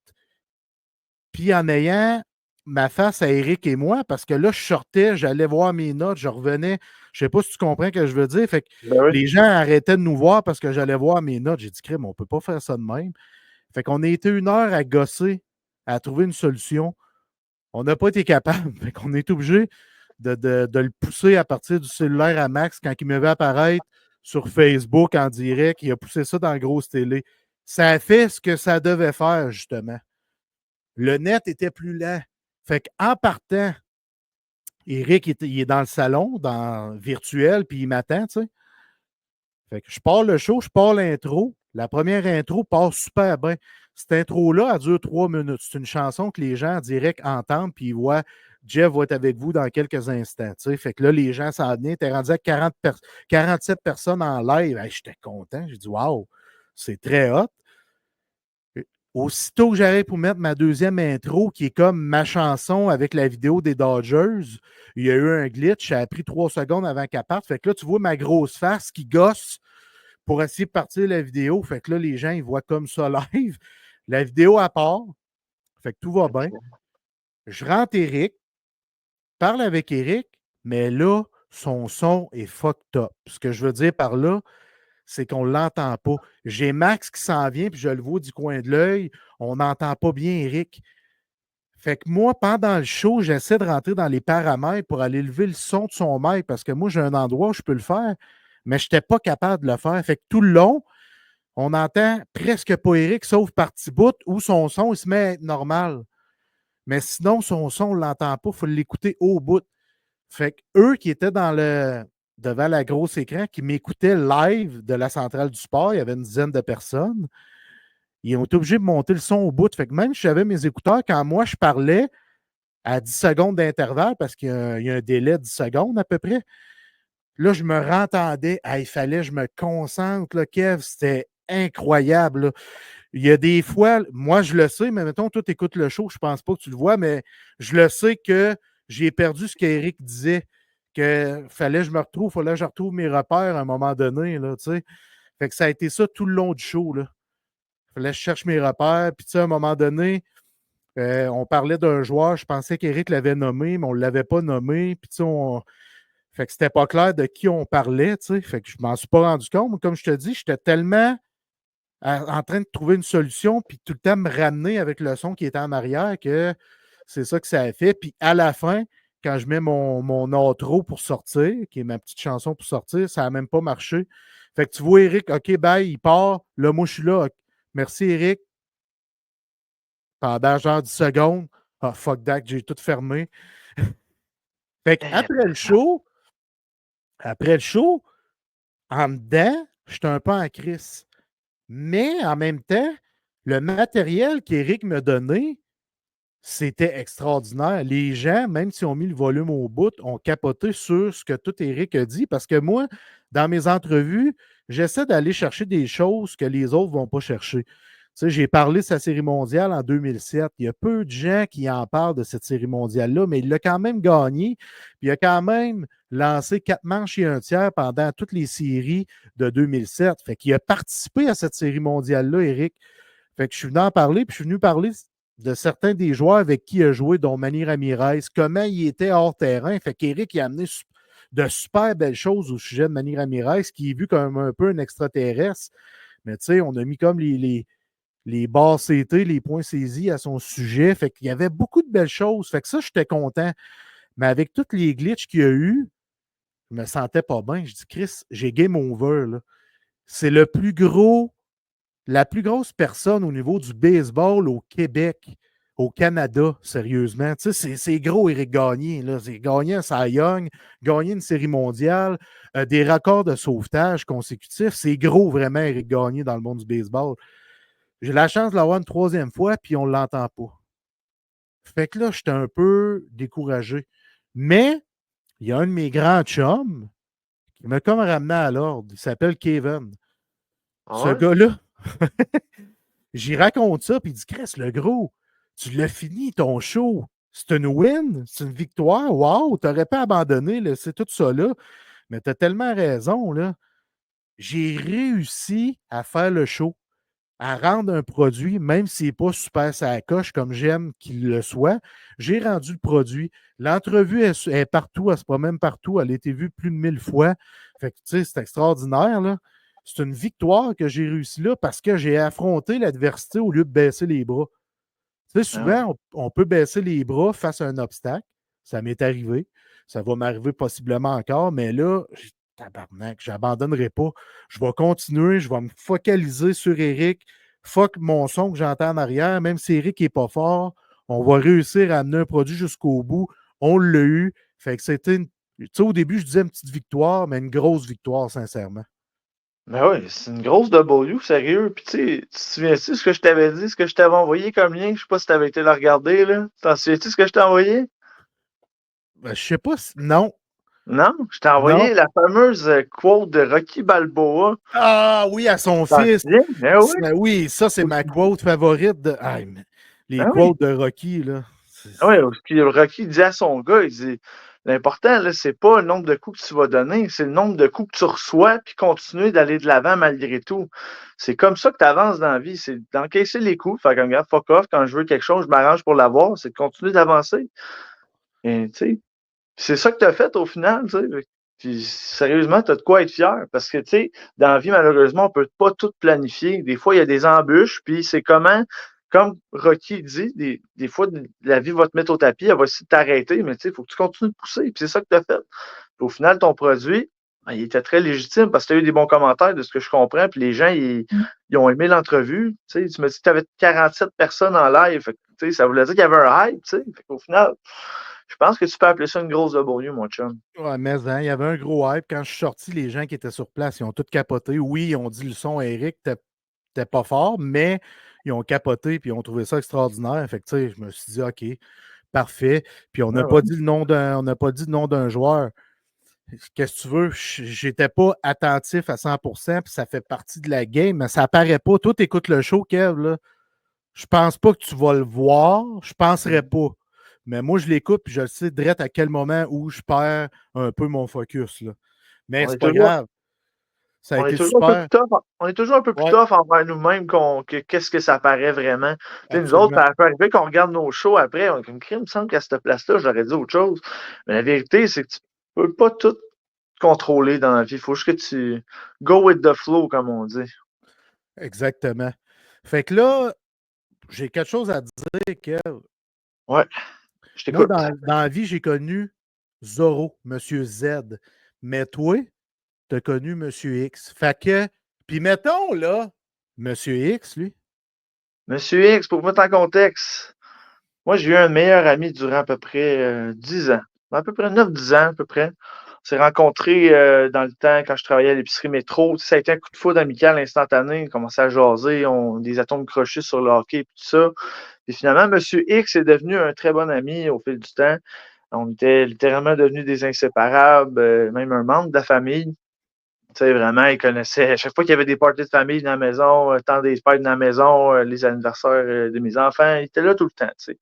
puis en ayant ma face à Eric et moi, parce que là, je sortais, j'allais voir mes notes, je revenais. Je ne sais pas si tu comprends ce que je veux dire. Fait que les gens arrêtaient de nous voir parce que j'allais voir mes notes. J'ai dit, crème, on ne peut pas faire ça de même. Fait qu'on a été 1 heure à gosser, à trouver une solution. On n'a pas été capable. Fait qu'on est obligé de le pousser à partir du cellulaire à Max quand il me veut apparaître sur Facebook en direct. Il a poussé ça dans la grosse télé. Ça a fait ce que ça devait faire, justement. Le net était plus lent. Fait qu'en partant, Eric, il est dans le salon, virtuel, puis il m'attend, tu sais. Fait que je pars le show, je pars l'intro. La première intro passe super bien. Cette intro-là, elle dure 3 minutes. C'est une chanson que les gens en direct entendent, puis ils voient Jeff va être avec vous dans quelques instants. Tu sais. Fait que là, les gens s'en venaient. T'es rendu à 47 personnes en live. Hey, j'étais content. J'ai dit, waouh, c'est très hot. Aussitôt que j'arrive pour mettre ma deuxième intro, qui est comme ma chanson avec la vidéo des Dodgers, il y a eu un glitch. Ça a pris 3 secondes avant qu'elle parte. Fait que là, tu vois ma grosse face qui gosse pour essayer de partir la vidéo. Fait que là, les gens, ils voient comme ça live. La vidéo à part. Fait que tout va bien. Je rentre Eric, parle avec Eric, mais là, son son est fucked up. Ce que je veux dire par là, c'est qu'on ne l'entend pas. J'ai Max qui s'en vient, puis je le vois du coin de l'œil. On n'entend pas bien Eric. Fait que moi, pendant le show, j'essaie de rentrer dans les paramètres pour aller lever le son de son mic parce que moi, j'ai un endroit où je peux le faire, mais je n'étais pas capable de le faire. Fait que tout le long, on n'entend presque pas Eric, sauf par petit bout où son son, il se met à être normal. Mais sinon, son son, on ne l'entend pas. Il faut l'écouter au bout. Fait que eux qui étaient devant la grosse écran, qui m'écoutaient live de la centrale du sport, il y avait une dizaine de personnes, ils ont été obligés de monter le son au bout. Fait que même si j'avais mes écouteurs, quand moi je parlais à 10 secondes d'intervalle, parce qu'il y a un délai de 10 secondes à peu près, là, je me rentendais. Il fallait que je me concentre, là, Kev. C'était incroyable. Là. Il y a des fois, moi je le sais, mais mettons, toi, tu écoutes le show, je ne pense pas que tu le vois, mais je le sais que j'ai perdu ce qu'Éric disait, qu'il fallait que je me retrouve, fallait que je retrouve mes repères à un moment donné. Là, fait que ça a été ça tout le long du show. Il fallait que je cherche mes repères. Puis, à un moment donné, on parlait d'un joueur, je pensais qu'Éric l'avait nommé, mais on ne l'avait pas nommé. Puis, fait que c'était pas clair de qui on parlait. Fait que je m'en suis pas rendu compte. Mais comme je te dis, j'étais tellement en train de trouver une solution, puis tout le temps me ramener avec le son qui était en arrière, que c'est ça que ça a fait. Puis à la fin, quand je mets mon outro pour sortir, qui est ma petite chanson pour sortir, ça n'a même pas marché. Fait que tu vois Eric, OK, bye, il part. Là, moi, je suis là. Merci, Eric. Pendant genre 10 secondes. Ah, fuck that, j'ai tout fermé. Fait qu'après le show, en dedans, j'étais un peu en crise. Mais en même temps, le matériel qu'Éric m'a donné, c'était extraordinaire. Les gens, même s'ils ont mis le volume au bout, ont capoté sur ce que tout Éric a dit. Parce que moi, dans mes entrevues, j'essaie d'aller chercher des choses que les autres ne vont pas chercher. Tu sais, j'ai parlé de sa série mondiale en 2007. Il y a peu de gens qui en parlent de cette série mondiale-là, mais il l'a quand même gagné. Puis il a quand même lancé 4 manches et un tiers pendant toutes les séries de 2007. Fait qu'il a participé à cette série mondiale-là, Éric. Fait que je suis venu en parler, puis je suis venu parler de certains des joueurs avec qui il a joué, dont Manny Ramirez, comment il était hors terrain. Fait qu'Éric a amené de super belles choses au sujet de Manny Ramirez, qui est vu comme un peu un extraterrestre. Mais tu sais, on a mis comme les barres CT, les points saisis à son sujet. Fait qu'il y avait beaucoup de belles choses. Fait que ça, j'étais content. Mais avec tous les glitches qu'il y a eu, je me sentais pas bien. Je dis, Chris, j'ai game over. Là. C'est la plus grosse personne au niveau du baseball au Québec, au Canada, sérieusement. Tu sais, c'est gros, Éric Gagné. Là. C'est gagné un Cy Young, gagné une série mondiale, des records de sauvetage consécutifs. C'est gros, vraiment, Éric Gagné dans le monde du baseball. J'ai la chance de l'avoir une 3e fois, puis on ne l'entend pas. Fait que là, j'étais un peu découragé. Mais il y a un de mes grands chums qui m'a comme ramené à l'ordre. Il s'appelle Kevin.
Ah
Ce
ouais?
gars-là, j'y raconte ça, puis il dit, Chris, le gros, tu l'as fini ton show. C'est une win, c'est une victoire. Wow, t'aurais pas abandonné, c'est tout ça là. Mais t'as tellement raison, là. J'ai réussi à faire le show, à rendre un produit, même s'il n'est pas super sa coche comme j'aime qu'il le soit. J'ai rendu le produit. L'entrevue est partout, elle se promène partout. Elle a été vue plus de 1000 fois. Fait que, tu sais, c'est extraordinaire, là. C'est une victoire que j'ai réussi là parce que j'ai affronté l'adversité au lieu de baisser les bras. Tu sais, souvent, on peut baisser les bras face à un obstacle. Ça m'est arrivé. Ça va m'arriver possiblement encore, mais là, tabarnak, je n'abandonnerai pas. Je vais continuer, je vais me focaliser sur Éric. Fuck mon son que j'entends en arrière, même si Éric n'est pas fort, on va réussir à amener un produit jusqu'au bout. On l'a eu. Fait que c'était tu sais, au début, je disais une petite victoire, mais une grosse victoire, sincèrement.
Ben oui, c'est une grosse W, sérieux. Puis tu sais, tu te souviens-tu de ce que je t'avais dit, ce que je t'avais envoyé comme lien? Je sais pas si t'avais été le regarder, là. T'en souviens-tu ce que je t'ai envoyé?
Ben, je sais pas si. Non.
Non? Je t'ai
Non.
envoyé la fameuse quote de Rocky Balboa.
Ah oui, à son
T'en
fils.
souviens? Ben oui.
Oui, ça, c'est ma quote favorite de. Ah, mais les
Ben oui.
quotes de Rocky, là.
Ah oui, puis Rocky dit à son gars, il dit, l'important, là, c'est pas le nombre de coups que tu vas donner, c'est le nombre de coups que tu reçois, puis continuer d'aller de l'avant malgré tout. C'est comme ça que tu avances dans la vie, c'est d'encaisser les coups, faire comme, regarde, fuck off, quand je veux quelque chose, je m'arrange pour l'avoir, c'est de continuer d'avancer. Et, tu sais, c'est ça que tu as fait au final, tu sais. Puis, sérieusement, tu as de quoi être fier. Parce que, tu sais, dans la vie, malheureusement, on peut pas tout planifier. Des fois, il y a des embûches, puis c'est comment, comme Rocky dit, des fois, la vie va te mettre au tapis, elle va essayer de t'arrêter, mais tu sais, il faut que tu continues de pousser. Puis c'est ça que tu as fait. Puis au final, ton produit, ben, il était très légitime parce que tu as eu des bons commentaires de ce que je comprends. Puis les gens, ils ont aimé l'entrevue. Tu sais, tu me dis que tu avais 47 personnes en live. Fait que, tu sais, ça voulait dire qu'il y avait un hype. Tu sais. Fait qu'au final, je pense que tu peux appeler ça une grosse W, mon chum.
Ouais, mais hein, il y avait un gros hype. Quand je suis sorti, les gens qui étaient sur place, ils ont tous capoté. Oui, ils ont dit le son, Eric, t'es pas fort, mais ils ont capoté et ils ont trouvé ça extraordinaire. Fait que, tu sais, je me suis dit, OK, parfait. Puis on
Ouais,
n'a
ouais.
pas dit le nom on n'a pas dit le nom d'un joueur. Qu'est-ce que tu veux? J'étais pas attentif à 100%, puis ça fait partie de la game, mais ça apparaît pas. Toi, t'écoutes le show, Kev, là. Je pense pas que tu vas le voir. Je penserais pas. Mais moi, je l'écoute, puis je sais direct à quel moment où je perds un peu mon focus, là. Mais
On
c'est
est
pas
toujours,
grave. Ça a
on est
été
toujours un peu
super.
plus tough. On est toujours un peu plus
Ouais,
tough envers nous-mêmes que qu'est-ce que ça paraît vraiment. Tu sais, nous autres,
absolument.
ça peut arriver qu'on regarde nos shows après, on est comme crime, il me semble qu'à cette place-là, j'aurais dit autre chose. Mais la vérité, c'est que tu peux pas tout contrôler dans la vie. Il faut juste que tu go with the flow, comme on dit.
Exactement. Fait que là, j'ai quelque chose à dire, Kev.
Ouais, je
Moi,
t'écoute.
dans la vie, j'ai connu Zorro, Monsieur Z. Mais toi, tu as connu Monsieur X. Fait que, puis mettons, là, Monsieur X, lui.
Monsieur X, pour vous mettre en contexte, moi, j'ai eu un meilleur ami durant à peu près 10 ans. À peu près 9-10 ans, à peu près. On s'est rencontrés dans le temps quand je travaillais à l'épicerie métro. Ça a été un coup de foudre amical instantané. On commençait à jaser, des atomes crochés sur le hockey et tout ça. Et finalement, Monsieur X est devenu un très bon ami au fil du temps. On était littéralement devenus des inséparables, même un membre de la famille. Tu sais, vraiment, il connaissait. À chaque fois qu'il y avait des parties de famille dans la maison, temps des fêtes dans la maison, les anniversaires de mes enfants, il était là tout le temps. Tu sais.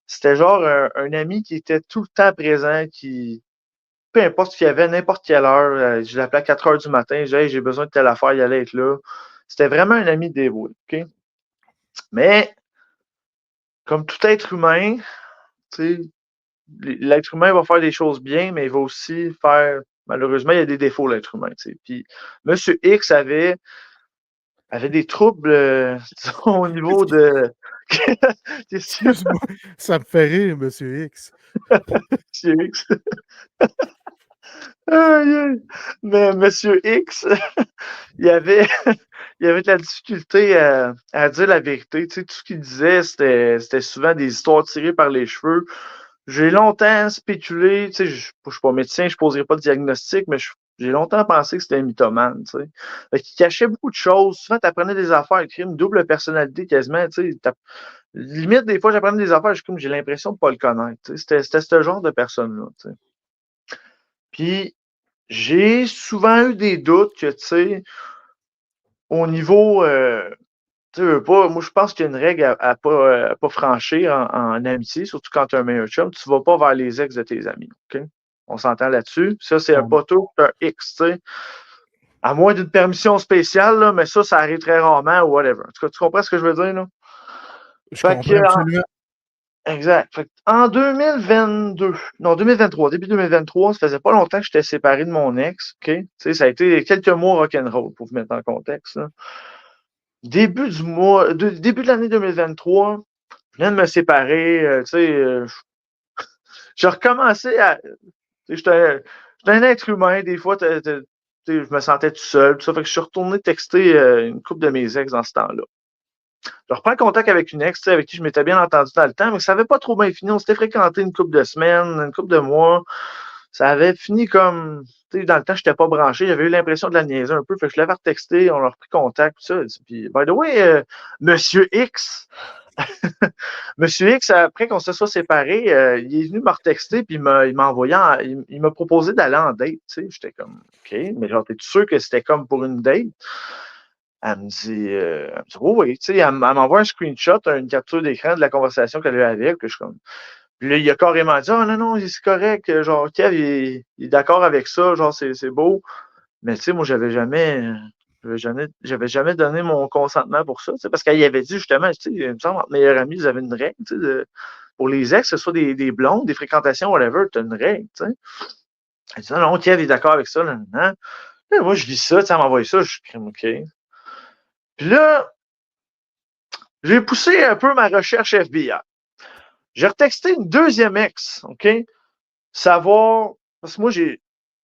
C'était genre un ami qui était tout le temps présent, qui, peu importe ce qu'il y avait, n'importe quelle heure, je l'appelais à 4 heures du matin, je disais, hey, j'ai besoin de telle affaire, il allait être là. C'était vraiment un ami dévoué. OK? Mais, comme tout être humain, tu sais, l'être humain va faire des choses bien, mais il va aussi faire. Malheureusement, il y a des défauts, l'être humain. Tu sais. Puis, Monsieur X avait des troubles, disons, au niveau de. Qu'est-ce que
Excuse-moi, ça me fait rire, Monsieur X.
Monsieur X? Aïe, aïe. Mais Monsieur X, il avait, il avait de la difficulté à dire la vérité. Tu sais, tout ce qu'il disait, c'était souvent des histoires tirées par les cheveux. J'ai longtemps spéculé, tu sais, je suis pas médecin, je poserai pas de diagnostic, mais j'ai longtemps pensé que c'était un mythomane, tu sais. Fait qu'il cachait beaucoup de choses. Souvent, t'apprenais des affaires, il une double personnalité quasiment, tu sais. Limite, des fois, j'apprenais des affaires, j'ai l'impression de pas le connaître, tu sais. C'était ce genre de personne-là, tu sais. Puis, j'ai souvent eu des doutes que, tu sais, au niveau, tu veux pas, moi, je pense qu'il y a une règle à pas franchir en amitié, surtout quand tu as un meilleur chum. Tu vas pas vers les ex de tes amis. OK? On s'entend là-dessus. Ça, c'est un
On-
poteau, un X, tu sais. À moins d'une permission spéciale, là, mais ça arrive très rarement ou whatever. En tout cas, tu comprends ce que je veux dire, là?
Je
Fait que,
comprends absolument.
exact. Fait que en 2022, non, 2023, début 2023, ça faisait pas longtemps que j'étais séparé de mon ex. OK? Tu sais, ça a été quelques mois rock'n'roll pour vous mettre en contexte, là. Début de l'année 2023, je viens de me séparer, tu sais, j'ai recommencé à, tu sais, j'étais un être humain, des fois, tu sais, je me sentais tout seul, tout ça, fait que je suis retourné texter une couple de mes ex dans ce temps-là. je reprends contact avec une ex, avec qui je m'étais bien entendu dans le temps, mais ça n'avait pas trop bien fini. On s'était fréquenté une couple de semaines, une couple de mois. Ça avait fini comme, tu sais, dans le temps, je n'étais pas branché. J'avais eu l'impression de la niaiser un peu. Fait que je l'avais retexté, on a repris contact, tout ça. Puis, by the way, Monsieur X, Monsieur X, après qu'on se soit séparés, il est venu me retexter, puis il m'a envoyé, il m'a proposé d'aller en date, tu sais. J'étais comme, OK, mais genre, t'es sûr que c'était comme pour une date? Elle me dit, oui, oui, tu sais, elle m'envoie un screenshot, une capture d'écran de la conversation qu'elle a eu avec, puis je suis comme, puis là, il a carrément dit, ah non, non, c'est correct, genre, Kev, il est d'accord avec ça, genre, c'est beau. Mais tu sais, moi, j'avais jamais donné mon consentement pour ça, tu sais, parce qu'elle y avait dit justement, tu sais, il me semble, entre meilleurs amis, ils avaient une règle, tu sais, pour les ex, que ce soit des blondes, des fréquentations, whatever, tu as une règle, tu sais. Elle dit, non, non, Kev est d'accord avec ça, là, non. Là, moi, je lis ça, tu sais, elle m'a envoyé ça, je suis comme, OK. Puis là, j'ai poussé un peu ma recherche FBI. J'ai retexté une deuxième ex, OK? Savoir, parce que moi,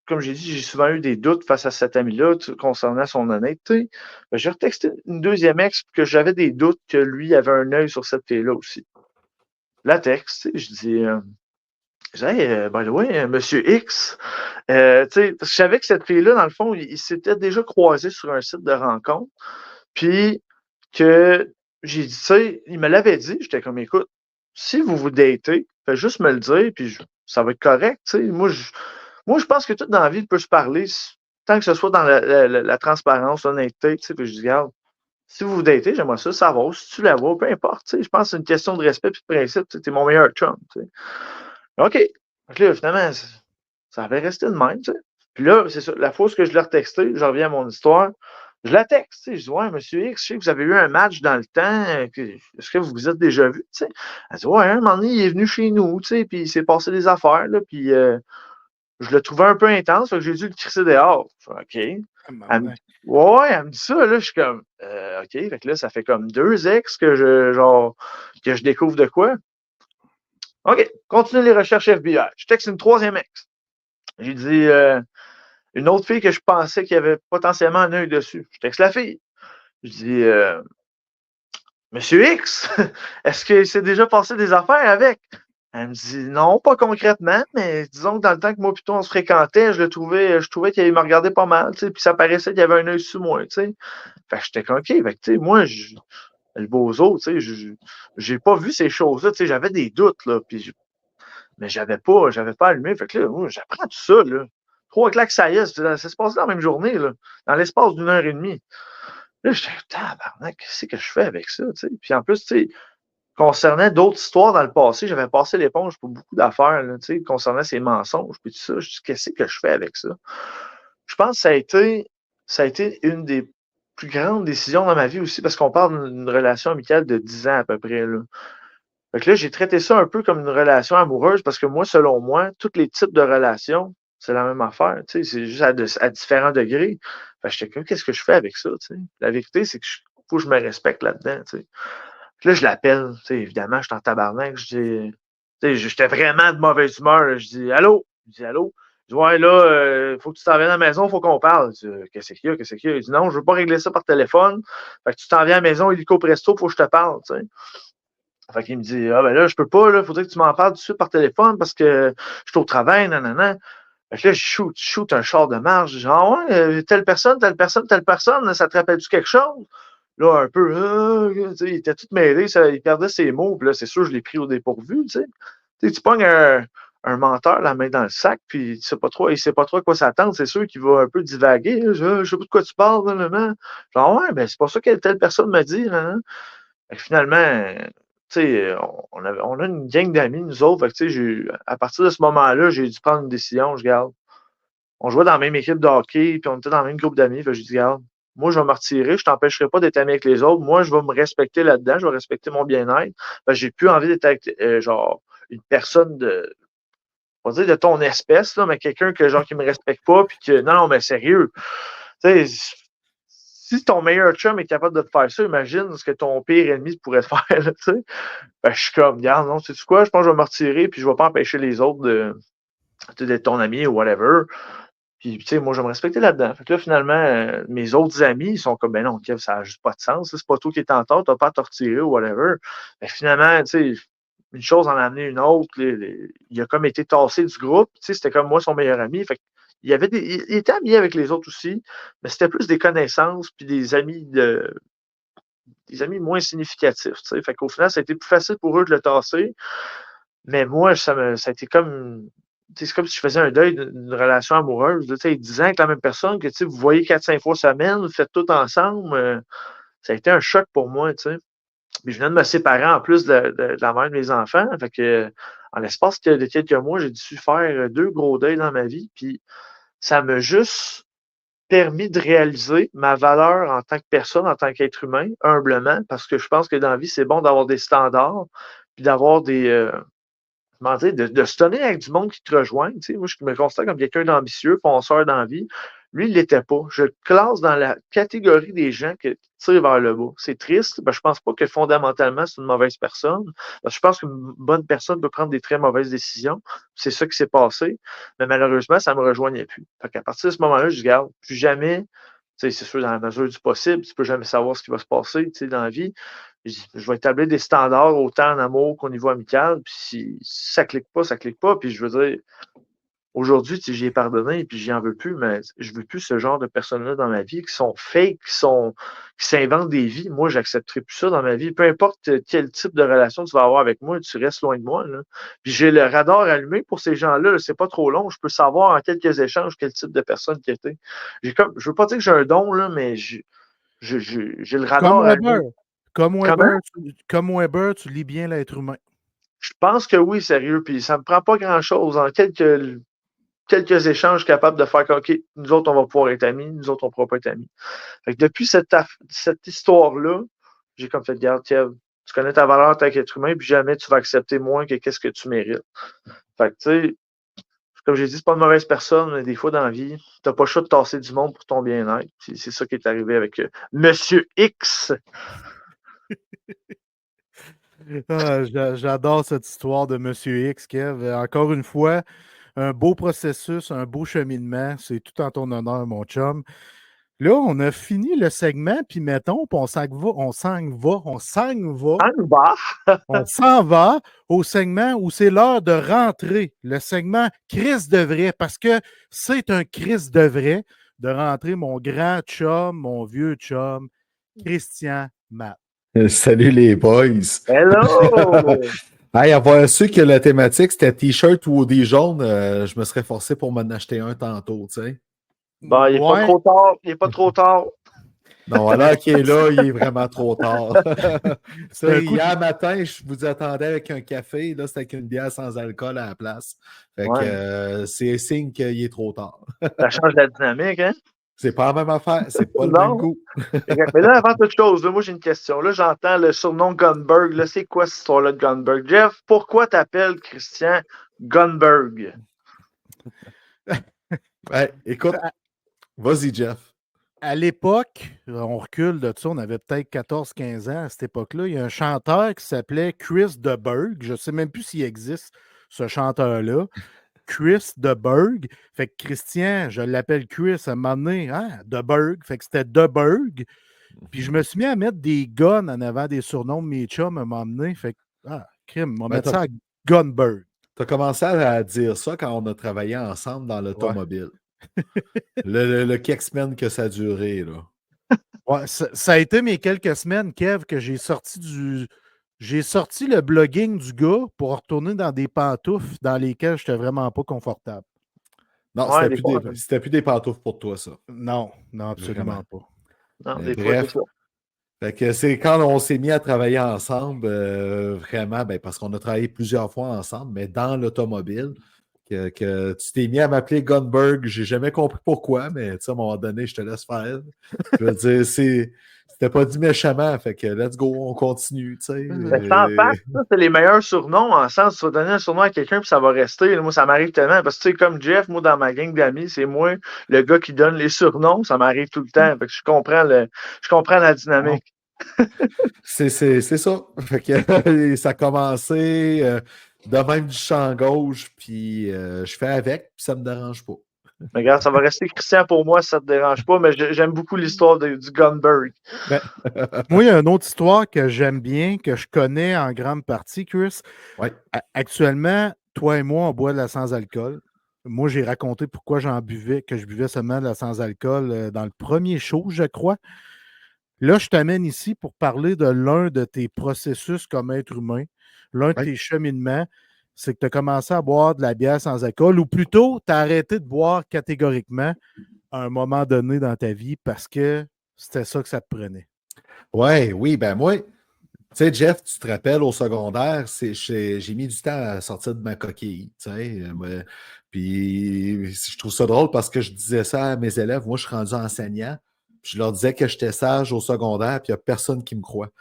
comme j'ai dit, j'ai souvent eu des doutes face à cet ami-là concernant son honnêteté. Ben, j'ai retexté une deuxième ex que j'avais des doutes que lui avait un œil sur cette fille-là aussi. La texte, je dis, hey, by the way, Monsieur X, tu sais, je savais que cette fille-là, dans le fond, il s'était déjà croisé sur un site de rencontre, puis que j'ai dit, tu sais, il me l'avait dit, j'étais comme, écoute, si vous vous datez, faites juste me le dire, puis ça va être correct, tu sais. Moi, je pense que tout dans la vie peut se parler, tant que ce soit dans la transparence, l'honnêteté, tu sais, puis je dis, regarde, si vous vous datez, j'aimerais ça savoir, si tu la vois, peu importe, tu sais, je pense que c'est une question de respect et de principe, tu es mon meilleur chum, tu sais. OK. Donc là, finalement, ça avait resté de même, tu sais. Puis là, c'est ça, la fois que je l'ai retexté, je reviens à mon histoire, je la texte, tu sais, je dis, ouais, Monsieur X, je sais que vous avez eu un match dans le temps, est-ce que vous vous êtes déjà vu, tu sais? Elle dit, ouais, un moment donné, il est venu chez nous, tu sais, puis il s'est passé des affaires, là, puis je le trouvais un peu intense, fait que j'ai dû le crisser dehors. OK. Ouais, elle me dit ça, là, je suis comme, OK, fait que là, ça fait comme 2 ex que je découvre de quoi. OK, continue les recherches FBI. Je texte une troisième ex. J'ai dit, une autre fille que je pensais qu'il y avait potentiellement un œil dessus. Je texte la fille. Je dis, Monsieur X, est-ce qu'il s'est déjà passé des affaires avec? Elle me dit non, pas concrètement, mais disons que dans le temps que moi plutôt on se fréquentait, je trouvais qu'il me regardait pas mal, tu sais, puis ça paraissait qu'il y avait un œil sur moi, tu sais. Fait que j'étais comme OK, fait que, tu sais, moi, le bozo, tu sais, j'ai pas vu ces choses-là, tu sais, j'avais des doutes, là, mais j'avais pas allumé. Fait que là, moi, j'apprends tout ça, là. 3 claques, ça y est, ça se passe dans la même journée, là, dans l'espace d'une heure et demie. Là, j'étais, tabarnak, qu'est-ce que je fais avec ça, tu sais? Puis en plus, tu sais, concernant d'autres histoires dans le passé, j'avais passé l'éponge pour beaucoup d'affaires, là, tu sais, concernant ces mensonges, puis tout ça. Je dis, qu'est-ce que je fais avec ça? Je pense que ça a été une des plus grandes décisions dans ma vie aussi, parce qu'on parle d'une relation amicale de 10 ans à peu près, là. Fait que là, j'ai traité ça un peu comme une relation amoureuse, parce que moi, selon moi, tous les types de relations, c'est la même affaire, tu sais, c'est juste à différents degrés. Fait que j'étais comme, qu'est-ce que je fais avec ça, tu sais? La vérité, c'est que faut que je me respecte là-dedans, tu sais. Puis là, je l'appelle, tu sais, évidemment, je suis en tabarnak, je dis, tu sais, j'étais vraiment de mauvaise humeur, là. Je dis, allô? Je dis, allô? Je dis, ouais, là, faut que tu t'en viennes à la maison, faut qu'on parle. Je dis, qu'est-ce qu'il y a, qu'est-ce qu'il y a? Il dit, non, je veux pas régler ça par téléphone. Fait que tu t'en viens à la maison, illico presto, faut que je te parle, tu sais. Fait qu'il me dit, ah, ben là, je peux pas, là, faudrait que tu m'en parles tout de suite par téléphone parce que je suis au travail, nanana. Fait que là, je shoot un char de marge. Je dis, ah ouais, telle personne, telle personne, telle personne, ça te rappelle-tu quelque chose? Là, un peu, il était tout mêlé, il perdait ses mots, puis là, c'est sûr, je l'ai pris au dépourvu, tu sais. Tu pognes un menteur la main dans le sac, puis il sait pas trop à quoi s'attendre, c'est sûr qu'il va un peu divaguer. Je sais pas de quoi tu parles, vraiment. Genre, ouais, ben c'est pas ça que telle personne m'a dit, hein. Fait que finalement, tu sais, on a une gang d'amis, nous autres, fait que, tu sais, à partir de ce moment-là, j'ai dû prendre une décision, je garde. On jouait dans la même équipe de hockey, puis on était dans le même groupe d'amis, fait que j'ai dit, garde, moi, je vais me retirer, je t'empêcherai pas d'être ami avec les autres. Moi, je vais me respecter là-dedans, je vais respecter mon bien-être. J'ai plus envie d'être avec, genre, une personne pas dire de ton espèce, là, mais quelqu'un qui me respecte pas, puis que, non, mais sérieux. Tu sais, si ton meilleur chum est capable de te faire ça, imagine ce que ton pire ennemi pourrait te faire, là, tu sais. Je suis comme, regarde, non, sais-tu quoi, je pense que je vais me retirer, puis je vais pas empêcher les autres d'être ton ami ou whatever. Puis, tu sais, moi, je vais me respecter là-dedans. Fait que là, finalement, mes autres amis, ils sont comme, ben non, Kev, ça n'a juste pas de sens. C'est pas toi qui es en tort, t'as pas à te retirer ou whatever. Mais finalement, tu sais, une chose en a amené une autre. Il a comme été tassé du groupe. Tu sais, c'était comme moi, son meilleur ami. Fait il était ami avec les autres aussi, mais c'était plus des connaissances puis des amis moins significatifs. Tu sais. Fait qu'au final, ça a été plus facile pour eux de le tasser. Mais moi, ça a été comme. C'est comme si je faisais un deuil d'une relation amoureuse. 10 ans avec la même personne, que vous voyez 4-5 fois semaine, vous faites tout ensemble. Ça a été un choc pour moi. T'sais. Puis je venais de me séparer en plus de la mère de mes enfants. Fait que, en l'espace de quelques mois, j'ai dû faire 2 gros deuils dans ma vie. Puis ça m'a juste permis de réaliser ma valeur en tant que personne, en tant qu'être humain, humblement, parce que je pense que dans la vie, c'est bon d'avoir des standards, puis d'avoir des. Comment dire, de se tenir avec du monde qui te rejoint. Moi, je me constate comme quelqu'un d'ambitieux, fonceur dans la vie. Lui, il l'était pas. Je le classe dans la catégorie des gens qui tirent vers le bas. C'est triste. Je pense pas que fondamentalement, c'est une mauvaise personne. Parce que je pense qu'une bonne personne peut prendre des très mauvaises décisions. C'est ça qui s'est passé. Mais malheureusement, ça me rejoignait plus. Fait qu'à partir de ce moment-là, je garde plus jamais. C'est sûr, dans la mesure du possible, tu peux jamais savoir ce qui va se passer dans la vie. Je vais établir des standards autant en amour qu'au niveau amical. Puis si ça clique pas, ça clique pas. Puis je veux dire, aujourd'hui, j'y ai pardonné et puis j'y en veux plus, mais je veux plus ce genre de personnes-là dans ma vie qui sont fake, qui s'inventent des vies. Moi, j'accepterai plus ça dans ma vie. Peu importe quel type de relation tu vas avoir avec moi, tu restes loin de moi. Là. Puis j'ai le radar allumé pour ces gens-là. Là, c'est pas trop long. Je peux savoir en quelques échanges quel type de personne qui était. Je veux pas dire que j'ai un don, là, mais j'ai le radar allumé.
Comme Weber, tu lis bien l'être humain.
Je pense que oui, sérieux. Puis ça me prend pas grand-chose. En quelques échanges capables de faire OK, nous autres, on va pouvoir être amis, nous autres, on ne pourra pas être amis. Fait que depuis cette histoire-là, j'ai comme fait, regarde, Kev, tu connais ta valeur en tant qu'être humain, puis jamais tu vas accepter moins que qu'est-ce que tu mérites. Fait que, tu sais, comme j'ai dit, c'est pas une mauvaise personne, mais des fois dans la vie, t'as pas le choix de tasser du monde pour ton bien-être. C'est ça qui est arrivé avec Monsieur X.
J'adore cette histoire de Monsieur X, Kev. Encore une fois, un beau processus, un beau cheminement. C'est tout en ton honneur, mon chum. Là, on a fini le segment, puis mettons, puis on s'en va au segment où c'est l'heure de rentrer. Le segment Chris de vrai, parce que c'est un Chris de vrai de rentrer mon grand chum, mon vieux chum, Christian Matt.
Salut les boys!
Hello!
Hey, avoir su que la thématique c'était t-shirt ou hoodie jaune, je me serais forcé pour m'en acheter un tantôt, tu sais.
Bon, il n'est pas trop tard. Il n'est pas trop tard.
Non, alors qu'il est là, il est vraiment trop tard. Hier matin, je vous attendais avec un café. Là, c'était avec une bière sans alcool à la place. Fait que c'est signe qu'il est trop tard.
Ça change la dynamique, hein?
C'est pas la même affaire. C'est pas le même goût.
Mais là, avant toute chose, là, moi, j'ai une question. Là, j'entends le surnom Gunberg. Là, c'est quoi cette histoire-là de Gunberg? Jeff, pourquoi t'appelles Christian Gunberg?
Ouais, écoute, vas-y, Jeff.
À l'époque, on recule de ça, on avait peut-être 14-15 ans à cette époque-là. Il y a un chanteur qui s'appelait Chris de Burgh. Je ne sais même plus s'il existe, ce chanteur-là. Chris de Burgh. Fait que Christian, je l'appelle Chris à un moment donné, de Burgh. Fait que c'était de Burgh. Puis je me suis mis à mettre des guns en avant des surnoms de mes chums à un moment donné. Fait que, crime, on va mettre ça à Gunberg.
Tu as commencé à dire ça quand on a travaillé ensemble dans l'automobile. Le quelques semaines que ça a duré, là.
Ouais, ça a été mes quelques semaines, Kev, que j'ai sorti le blogging du gars pour retourner dans des pantoufles dans lesquelles je n'étais vraiment pas confortable.
Non, c'était plus des pantoufles pour toi, ça.
Non, absolument pas.
Non,
bref. Fait que c'est quand on s'est mis à travailler ensemble, vraiment, parce qu'on a travaillé plusieurs fois ensemble, mais dans l'automobile, que tu t'es mis à m'appeler Gunberg. J'ai jamais compris pourquoi, mais à un moment donné, je te laisse faire. Je veux dire, c'était pas dit méchamment, fait que let's go, on continue.
Ça, c'est les meilleurs surnoms, en sens, tu vas donner un surnom à quelqu'un puis ça va rester. Moi, ça m'arrive tellement, parce que comme Jeff, moi, dans ma gang d'amis, c'est moi le gars qui donne les surnoms, ça m'arrive tout le temps. Fait que je comprends la dynamique.
C'est ça. Fait que ça a commencé de même du champ gauche, puis je fais avec, puis ça me dérange pas.
Mais regarde, ça va rester Christian pour moi si ça te dérange pas, mais j'aime beaucoup l'histoire du Gunberg.
Ben, moi, il y a une autre histoire que j'aime bien, que je connais en grande partie, Chris.
Ouais.
Actuellement, toi et moi, on boit de la sans-alcool. Moi, j'ai raconté pourquoi que je buvais seulement de la sans-alcool dans le premier show, je crois. Là, je t'amène ici pour parler de l'un de tes processus comme être humain, l'un de tes cheminements, c'est que tu as commencé à boire de la bière sans alcool, ou plutôt, tu as arrêté de boire catégoriquement à un moment donné dans ta vie parce que c'était ça que ça te prenait.
Oui, ben moi, tu sais, Jeff, tu te rappelles au secondaire, j'ai mis du temps à sortir de ma coquille, tu sais. Puis je trouve ça drôle parce que je disais ça à mes élèves. Moi, je suis rendu enseignant. Puis je leur disais que j'étais sage au secondaire, puis il n'y a personne qui me croit.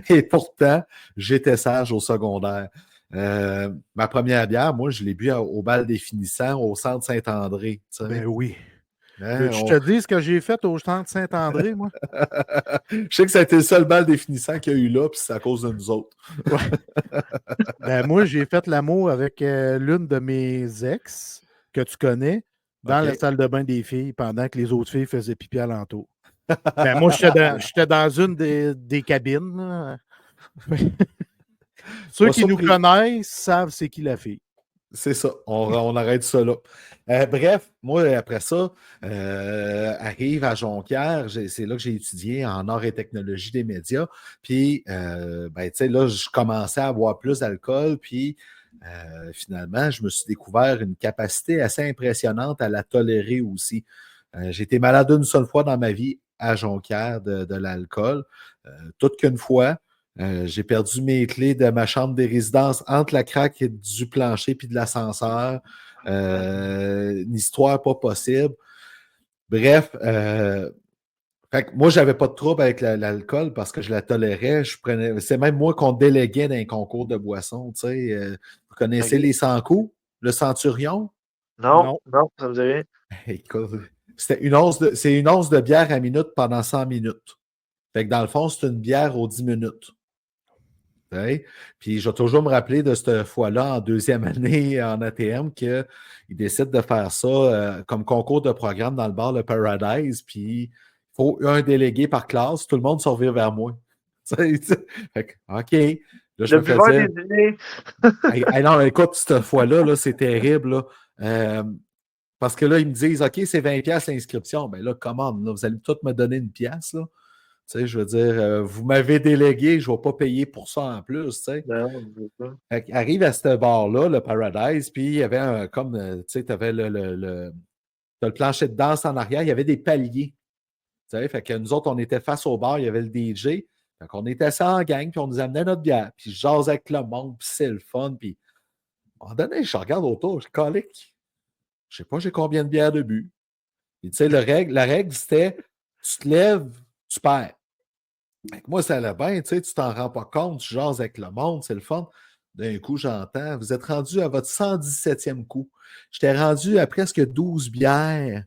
Et pourtant, j'étais sage au secondaire. Ma première bière, moi, je l'ai bu au bal des finissants au centre Saint-André. Tu sais.
Ben oui.
Hein,
Je te dis ce que j'ai fait au centre Saint-André, moi.
Je sais que ça a été le seul bal des finissants qu'il y a eu là, puis c'est à cause de nous autres.
Ouais. Ben moi, j'ai fait l'amour avec l'une de mes ex que tu connais dans la salle de bain des filles pendant que les autres filles faisaient pipi alentour. Ben moi, j'étais dans une des cabines. Là. Ceux qui nous connaissent savent c'est qui la fille.
C'est ça. On arrête ça là. Bref, moi, après ça, arrive à Jonquière. C'est là que j'ai étudié en arts et technologie des médias. Puis, ben, tu sais, là, je commençais à boire plus d'alcool. Puis, finalement, je me suis découvert une capacité assez impressionnante à la tolérer aussi. J'ai été malade une seule fois dans ma vie à Jonquière de l'alcool. Toute qu'une fois. J'ai perdu mes clés de ma chambre des résidences entre la craque et du plancher puis de l'ascenseur. Une histoire pas possible. Bref, fait que moi, j'avais pas de trouble avec l'alcool parce que je la tolérais. C'est même moi qu'on déléguait dans un concours de boissons. Tu sais, vous connaissez les 100 coups, le centurion?
Non, ça me dit rien.
Écoute, c'est une once de bière à minute pendant 100 minutes. Fait que dans le fond, c'est une bière aux 10 minutes. Okay. Puis je vais toujours me rappeler de cette fois-là, en deuxième année en ATM, qu'ils décident de faire ça comme concours de programme dans le bar Le Paradise. Puis il faut un délégué par classe, tout le monde se revient vers moi. Fait que, OK. Là, je me faisais... non, écoute, cette fois-là, là, c'est terrible. Là. Parce que là, ils me disent, OK, c'est 20$ l'inscription. Ben là, commande, là, vous allez tous me donner une pièce, là. Tu sais, je veux dire, vous m'avez délégué, je ne vais pas payer pour ça en plus. Tu sais. Arrive à ce bar-là, le Paradise, puis il y avait tu sais, tu avais le plancher de danse en arrière, il y avait des paliers. Tu sais, fait que nous autres, on était face au bar, il y avait le DJ. Fait qu'on était assis en gang, puis on nous amenait notre bière, puis je jasais avec le monde, puis c'est le fun. Puis à un moment donné, je regarde autour, je colique. Je sais pas, j'ai combien de bières de but. Puis tu sais, la règle, c'était tu te lèves, tu perds. Moi, ça allait bien, tu sais, tu t'en rends pas compte, tu jases avec le monde, c'est le fun. D'un coup, j'entends, vous êtes rendu à votre 117e coup. J'étais rendu à presque 12 bières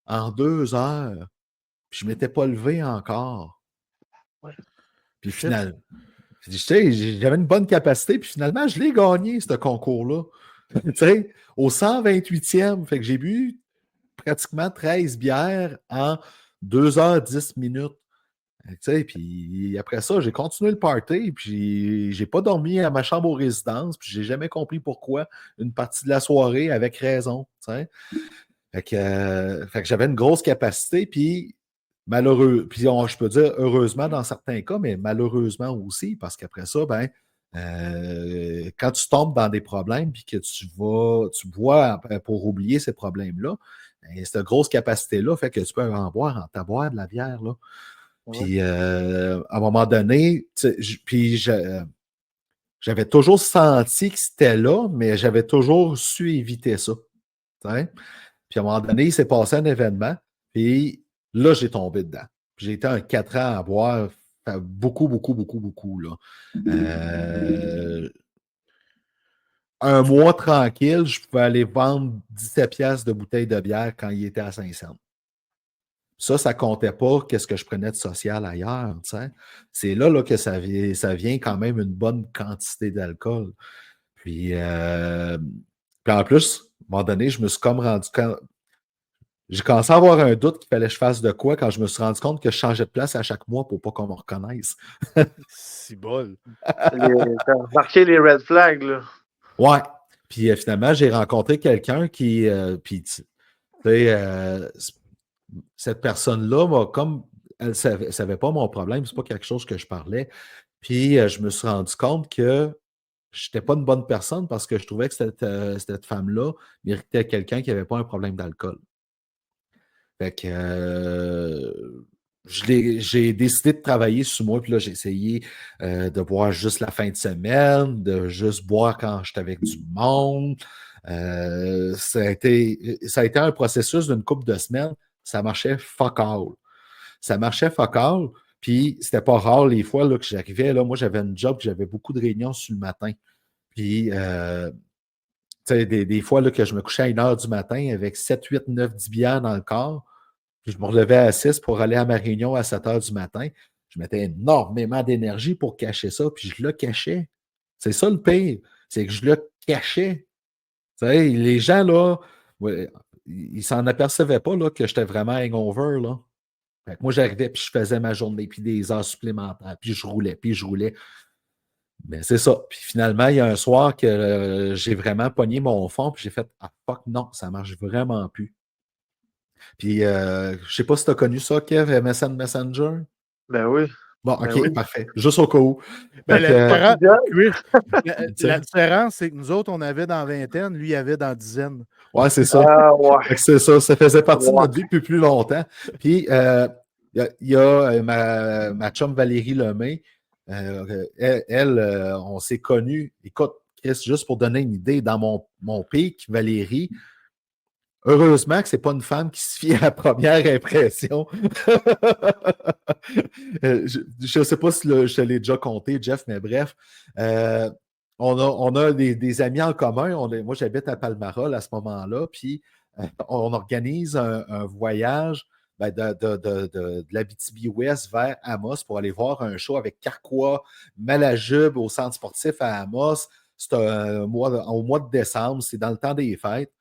en 2 heures. Puis je ne m'étais pas levé encore.
Ouais.
Puis finalement, j'avais une bonne capacité, puis finalement, je l'ai gagné, ce concours-là. Tu sais, au 128e, fait que j'ai bu pratiquement 13 bières en 2h10. Tu sais, puis après ça, j'ai continué le party, puis j'ai pas dormi à ma chambre aux résidences, puis j'ai jamais compris pourquoi une partie de la soirée avec raison, tu sais. Fait que j'avais une grosse capacité, puis malheureux, puis je peux dire heureusement dans certains cas, mais malheureusement aussi, parce qu'après ça, ben, quand tu tombes dans des problèmes, puis que tu bois pour oublier ces problèmes-là, ben, cette grosse capacité-là fait que tu peux en boire, en boire de la bière, là. Puis, à un moment donné, j'avais toujours senti que c'était là, mais j'avais toujours su éviter ça. T'sais? Puis, à un moment donné, il s'est passé un événement, puis là, j'ai tombé dedans. J'ai été un 4 ans à boire beaucoup, beaucoup, beaucoup, beaucoup. Là. Un mois tranquille, je pouvais aller vendre 17$ de bouteilles de bière quand il était à 500. Ça comptait pas qu'est-ce que je prenais de social ailleurs. T'sais. C'est là que ça vient quand même une bonne quantité d'alcool. Puis en plus, moment donné, je me suis comme rendu compte. J'ai commencé à avoir un doute qu'il fallait que je fasse de quoi quand je me suis rendu compte que je changeais de place à chaque mois pour pas qu'on me reconnaisse.
C'est bol.
T'as remarqué les red flags, là.
Ouais. Puis finalement, j'ai rencontré quelqu'un qui. Puis, tu sais, cette personne-là m'a comme. Elle ne savait pas mon problème, c'est pas quelque chose que je parlais. Puis je me suis rendu compte que je n'étais pas une bonne personne parce que je trouvais que cette femme-là méritait quelqu'un qui n'avait pas un problème d'alcool. Fait que j'ai décidé de travailler sur moi, puis là, j'ai essayé de boire juste la fin de semaine, de juste boire quand j'étais avec du monde. Ça a été un processus d'une couple de semaines. Ça marchait fuck all. Ça marchait fuck all, puis c'était pas rare les fois là, que j'arrivais. Là, moi, j'avais une job, j'avais beaucoup de réunions sur le matin. Puis, tu sais, des fois là, que je me couchais à 1h du matin avec 7, 8, 9, 10 bières dans le corps. Puis je me relevais à 6 pour aller à ma réunion à 7 heures du matin. Je mettais énormément d'énergie pour cacher ça, puis je le cachais. C'est ça le pire, c'est que je le cachais. Tu sais, les gens, là, ouais, ils s'en apercevaient pas là, que j'étais vraiment hangover. Là. Fait que moi, j'arrivais, puis je faisais ma journée, puis des heures supplémentaires, puis je roulais, puis je roulais. Mais c'est ça. Puis finalement, il y a un soir que j'ai vraiment pogné mon fond, puis j'ai fait « Ah fuck, non, ça marche vraiment plus. » Puis, je sais pas si tu as connu ça, Kev, MSN Messenger.
Ben oui.
Bon,
Ben
OK,
oui.
parfait. Juste au cas où.
Ben,
Fait que,
la différence, c'est que nous autres, on avait dans vingtaine, lui, il avait dans dizaine.
ouais, c'est ça.
Ah, ouais.
Fait que c'est ça. Ça faisait partie de
Ouais.
notre vie depuis plus longtemps. Puis, il y a ma chum Valérie Lemay. Elle, on s'est connus. Écoute, Chris, juste pour donner une idée, dans mon pic, Valérie, heureusement que ce n'est pas une femme qui se fie à la première impression. Je ne sais pas si je te l'ai déjà compté, Jeff, mais bref. On a des amis en commun. Moi, j'habite à Palmaral à ce moment-là. Puis, on organise un voyage de l'Abitibi-Ouest vers Amos pour aller voir un show avec Carquois, Malajube au centre sportif à Amos. C'est au mois de décembre. C'est dans le temps des fêtes.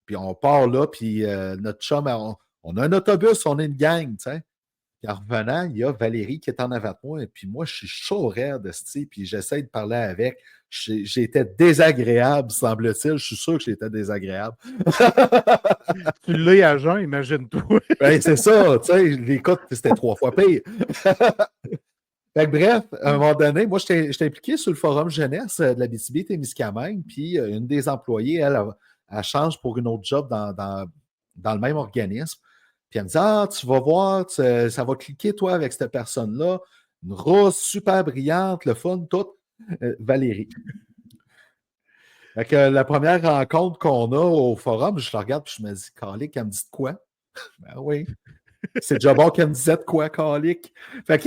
Puis on part là, puis notre chum, on a un autobus, on est une gang, tu sais. Puis en revenant, il y a Valérie qui est en avant de moi, et puis moi, je suis chaud raide, puis j'essaie de parler avec. J'étais désagréable, semble-t-il. Je suis sûr que j'étais désagréable.
Tu l'as à jeun, imagine-toi.
Ben, c'est ça, tu sais, l'écoute, c'était 3 fois pire. Fait que bref, à un moment donné, moi, j'étais impliqué sur le forum jeunesse de la BTB-Témiscamingue, puis une des employées, elle change pour une autre job dans le même organisme. Puis elle me dit « Ah, tu vas voir, ça va cliquer, toi, avec cette personne-là. Une rousse, super brillante, le fun, tout. Valérie. » Fait que la première rencontre qu'on a au forum, je la regarde puis je me dis « Calique, elle me dit de quoi? » Ben oui. C'est déjà bon qu'elle me disait de quoi, Calique. Fait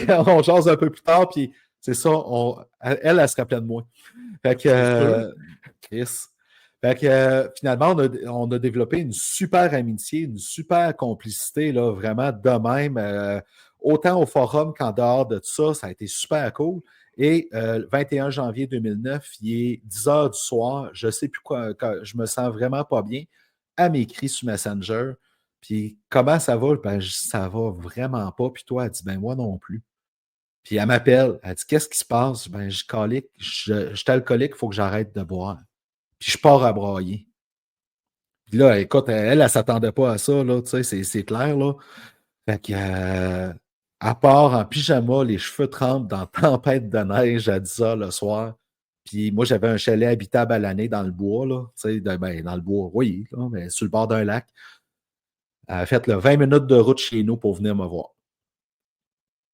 qu'on jase un peu plus tard, puis c'est ça, elle se rappelait de moi. Fait que Chris. Fait que finalement, on a développé une super amitié, une super complicité, là, vraiment de même. Autant au forum qu'en dehors de tout ça, ça a été super cool. Et le 21 janvier 2009, il est 10 h du soir, je ne sais plus quoi, je me sens vraiment pas bien. Elle m'écrit sur Messenger, puis comment ça va? Ben, je dis, ça va vraiment pas. Puis toi, elle dit, ben moi non plus. Puis elle m'appelle, elle dit, qu'est-ce qui se passe? Ben, je calique, je suis alcoolique, il faut que j'arrête de boire. Puis je pars à brailler. Puis là, écoute, elle ne s'attendait pas à ça, là, tu sais, c'est clair, là. Fait que, elle part en pyjama, les cheveux trempent dans tempête de neige à 10 h le soir. Puis moi, j'avais un chalet habitable à l'année dans le bois, là, tu sais, dans le bois, oui, là, mais sur le bord d'un lac. Elle a fait 20 minutes de route chez nous pour venir me voir.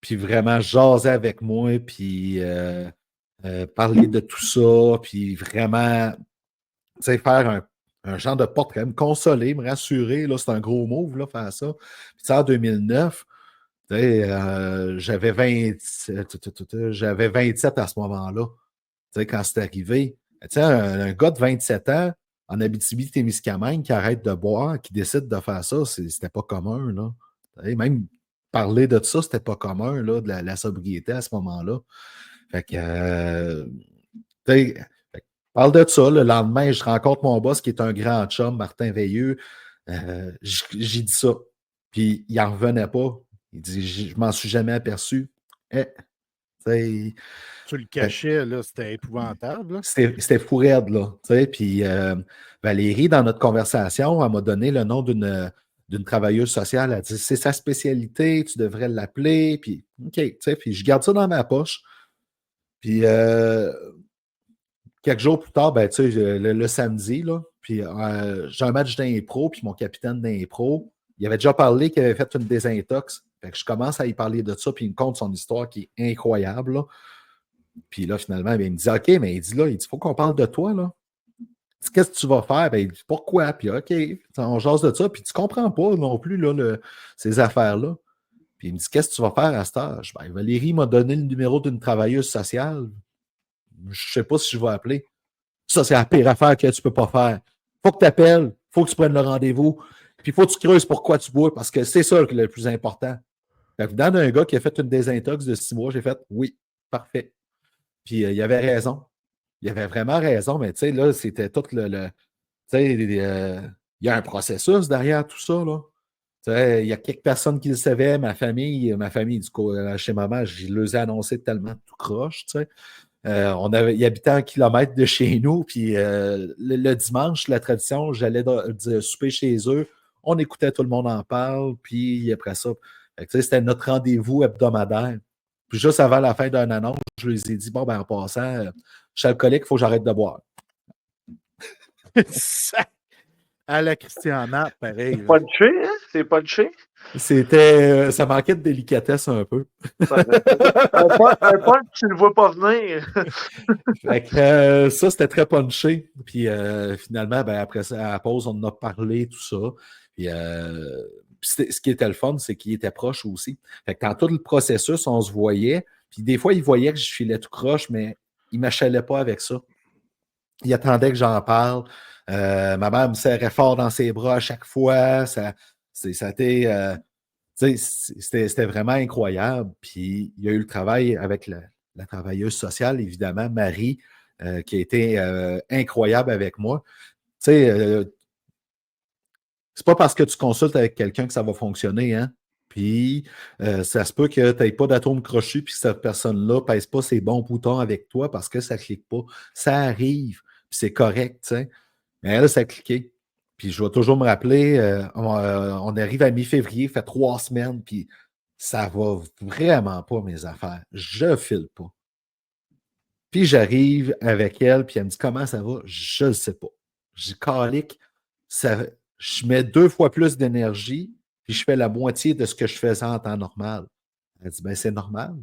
Puis vraiment jaser avec moi, puis parler de tout ça, puis vraiment, tu sais, faire un genre de portrait, me consoler, me rassurer, là, c'est un gros move, là, faire ça. Puis ça, en 2009, tu sais, j'avais 27 à ce moment-là, tu sais, quand c'est arrivé. Tu sais, un gars de 27 ans, en Abitibi-Témiscamingue, qui arrête de boire, qui décide de faire ça, c'était pas commun, là. Tu sais, même parler de ça, c'était pas commun, là, de la sobriété à ce moment-là. Fait que, tu sais, Parle de ça. Le lendemain, je rencontre mon boss qui est un grand chum, Martin Veilleux. J'ai dit ça. Puis il n'en revenait pas. Il dit, je m'en suis jamais aperçu.
Tu le cachais, là, c'était épouvantable.
C'était fou raide, là. Puis Valérie, dans notre conversation, elle m'a donné le nom d'une travailleuse sociale. Elle a dit, c'est sa spécialité, tu devrais l'appeler. Puis, OK, puis je garde ça dans ma poche. Puis, quelques jours plus tard, ben, le samedi, là, puis j'ai un match d'impro, puis mon capitaine d'impro, il avait déjà parlé qu'il avait fait une désintox. Fait que je commence à y parler de ça, puis il me conte son histoire qui est incroyable, là. Puis là, finalement, ben, il me dit, OK, mais il dit, faut qu'on parle de toi, là. Qu'est-ce que tu vas faire? Ben, il dit, pourquoi? Puis OK, on jase de ça, puis tu comprends pas non plus, là, ces affaires-là. Puis il me dit, qu'est-ce que tu vas faire à cet âge? Ben, Valérie m'a donné le numéro d'une travailleuse sociale. Je sais pas si je vais appeler. Ça, c'est la pire affaire que tu peux pas faire. Faut que tu appelles, faut que tu prennes le rendez-vous, puis faut que tu creuses pourquoi tu bois, parce que c'est ça le plus important. Fait que dans un gars qui a fait une désintox de 6 mois, j'ai fait oui, parfait. Puis il avait raison. Il avait vraiment raison, mais tu sais, là, c'était tout tu sais, il y a un processus derrière tout ça, là. Tu sais, il y a quelques personnes qui le savaient, ma famille, du coup, chez maman, je les ai annoncé tellement tout croche, tu sais. Il habitait à 1 kilomètre de chez nous, puis le dimanche, la tradition, j'allais souper chez eux, on écoutait tout le monde en parle, puis après ça, c'était notre rendez-vous hebdomadaire. Puis juste avant la fin d'une annonce, je les ai dit, bon, ben en passant, je suis alcoolique, il faut que j'arrête de boire.
À la Christiana, pareil.
C'est punché, hein? C'est punché.
Ça manquait de délicatesse un peu.
Un punch, tu le vois pas venir.
Fait que, ça, c'était très punché. Puis finalement, ben, après ça, à la pause, on en a parlé, tout ça. Puis ce qui était le fun, c'est qu'il était proche aussi. Fait que dans tout le processus, on se voyait. Puis des fois, il voyait que je filais tout croche, mais il ne m'achalait pas avec ça. Il attendait que j'en parle. Ma mère me serrait fort dans ses bras à chaque fois. C'était vraiment incroyable. Puis il y a eu le travail avec la travailleuse sociale, évidemment, Marie, qui a été incroyable avec moi. Tu sais, c'est pas parce que tu consultes avec quelqu'un que ça va fonctionner, hein? Puis ça se peut que tu n'aies pas d'atome crochu puis que cette personne-là ne pèse pas ses bons boutons avec toi parce que ça ne clique pas. Ça arrive, puis c'est correct, tu sais. Mais elle, ça a cliqué. Puis je vais toujours me rappeler, on arrive à mi-février, fait 3 semaines, puis ça va vraiment pas, mes affaires. Je file pas. Puis j'arrive avec elle, puis elle me dit comment ça va? Je ne sais pas. Je dis calique, je mets 2 fois plus d'énergie, puis je fais la moitié de ce que je faisais en temps normal. Elle dit ben c'est normal.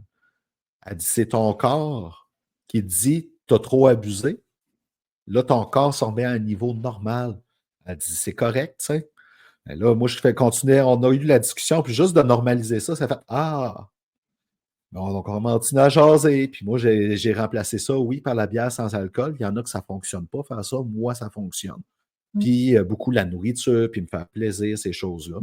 Elle dit c'est ton corps qui dit tu as trop abusé. Là, ton corps se remet à un niveau normal. Elle dit c'est correct, tu sais. Et là, moi, je fais continuer. On a eu la discussion, puis juste de normaliser ça, ça fait ah! Bon, donc, on continue à jaser. Puis moi, j'ai remplacé ça, oui, par la bière sans alcool. Il y en a que ça ne fonctionne pas, faire ça. Moi, ça fonctionne. Puis beaucoup la nourriture, puis me faire plaisir, ces choses-là.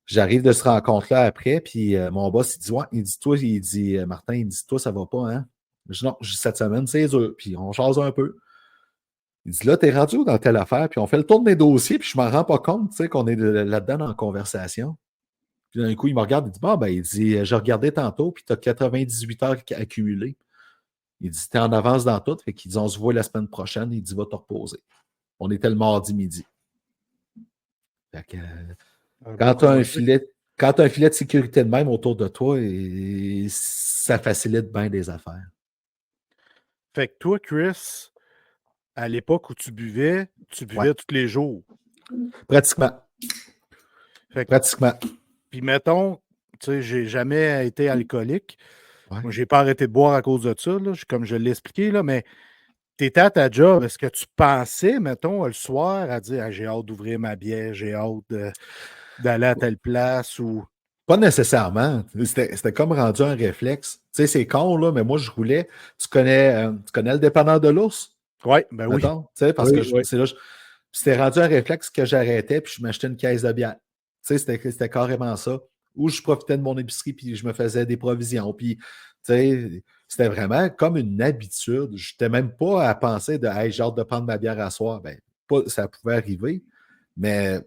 J'arrive de ce rencontre-là après, puis mon boss, il dit ouais, Martin, il dit toi, ça va pas, hein? Je dis non, cette semaine, c'est dur. Puis on jase un peu. Il dit là, t'es rendu où dans telle affaire? Puis on fait le tour de mes dossiers, puis je m'en rends pas compte, tu sais, qu'on est là-dedans dans la conversation. Puis d'un coup, il me regarde, il dit bon, ben, il dit, je regardais tantôt, puis tu as 98 heures accumulées. Il dit, t'es en avance dans tout. Fait qu'il dit, on se voit la semaine prochaine. Il dit, va te reposer. On était le mardi midi. Fait que, quand tu as un filet de sécurité de même autour de toi, ça facilite bien des affaires.
Fait que toi, Chris, à l'époque où tu buvais tous les jours.
Pratiquement. Pratiquement.
Puis mettons, tu sais, j'ai jamais été alcoolique.
Ouais.
Moi, j'ai pas arrêté de boire à cause de ça, là, comme je l'ai expliqué, là, mais tu étais à ta job. Est-ce que tu pensais, mettons, le soir, à dire ah, j'ai hâte d'ouvrir ma bière, j'ai hâte d'aller à telle place ou.
Pas nécessairement. C'était comme rendu un réflexe. Tu sais, c'est con, là, mais moi, je roulais. Tu connais le dépanneur de l'ours?
Oui, ben oui.
Tu sais, parce
oui,
que c'est là, c'était rendu un réflexe que j'arrêtais puis je m'achetais une caisse de bière. Tu sais, c'était carrément ça. Ou je profitais de mon épicerie puis je me faisais des provisions. Puis, tu sais, C'était vraiment comme une habitude. Je n'étais même pas à penser de hey, j'ai hâte de prendre ma bière à soir. Ben, ça pouvait arriver, mais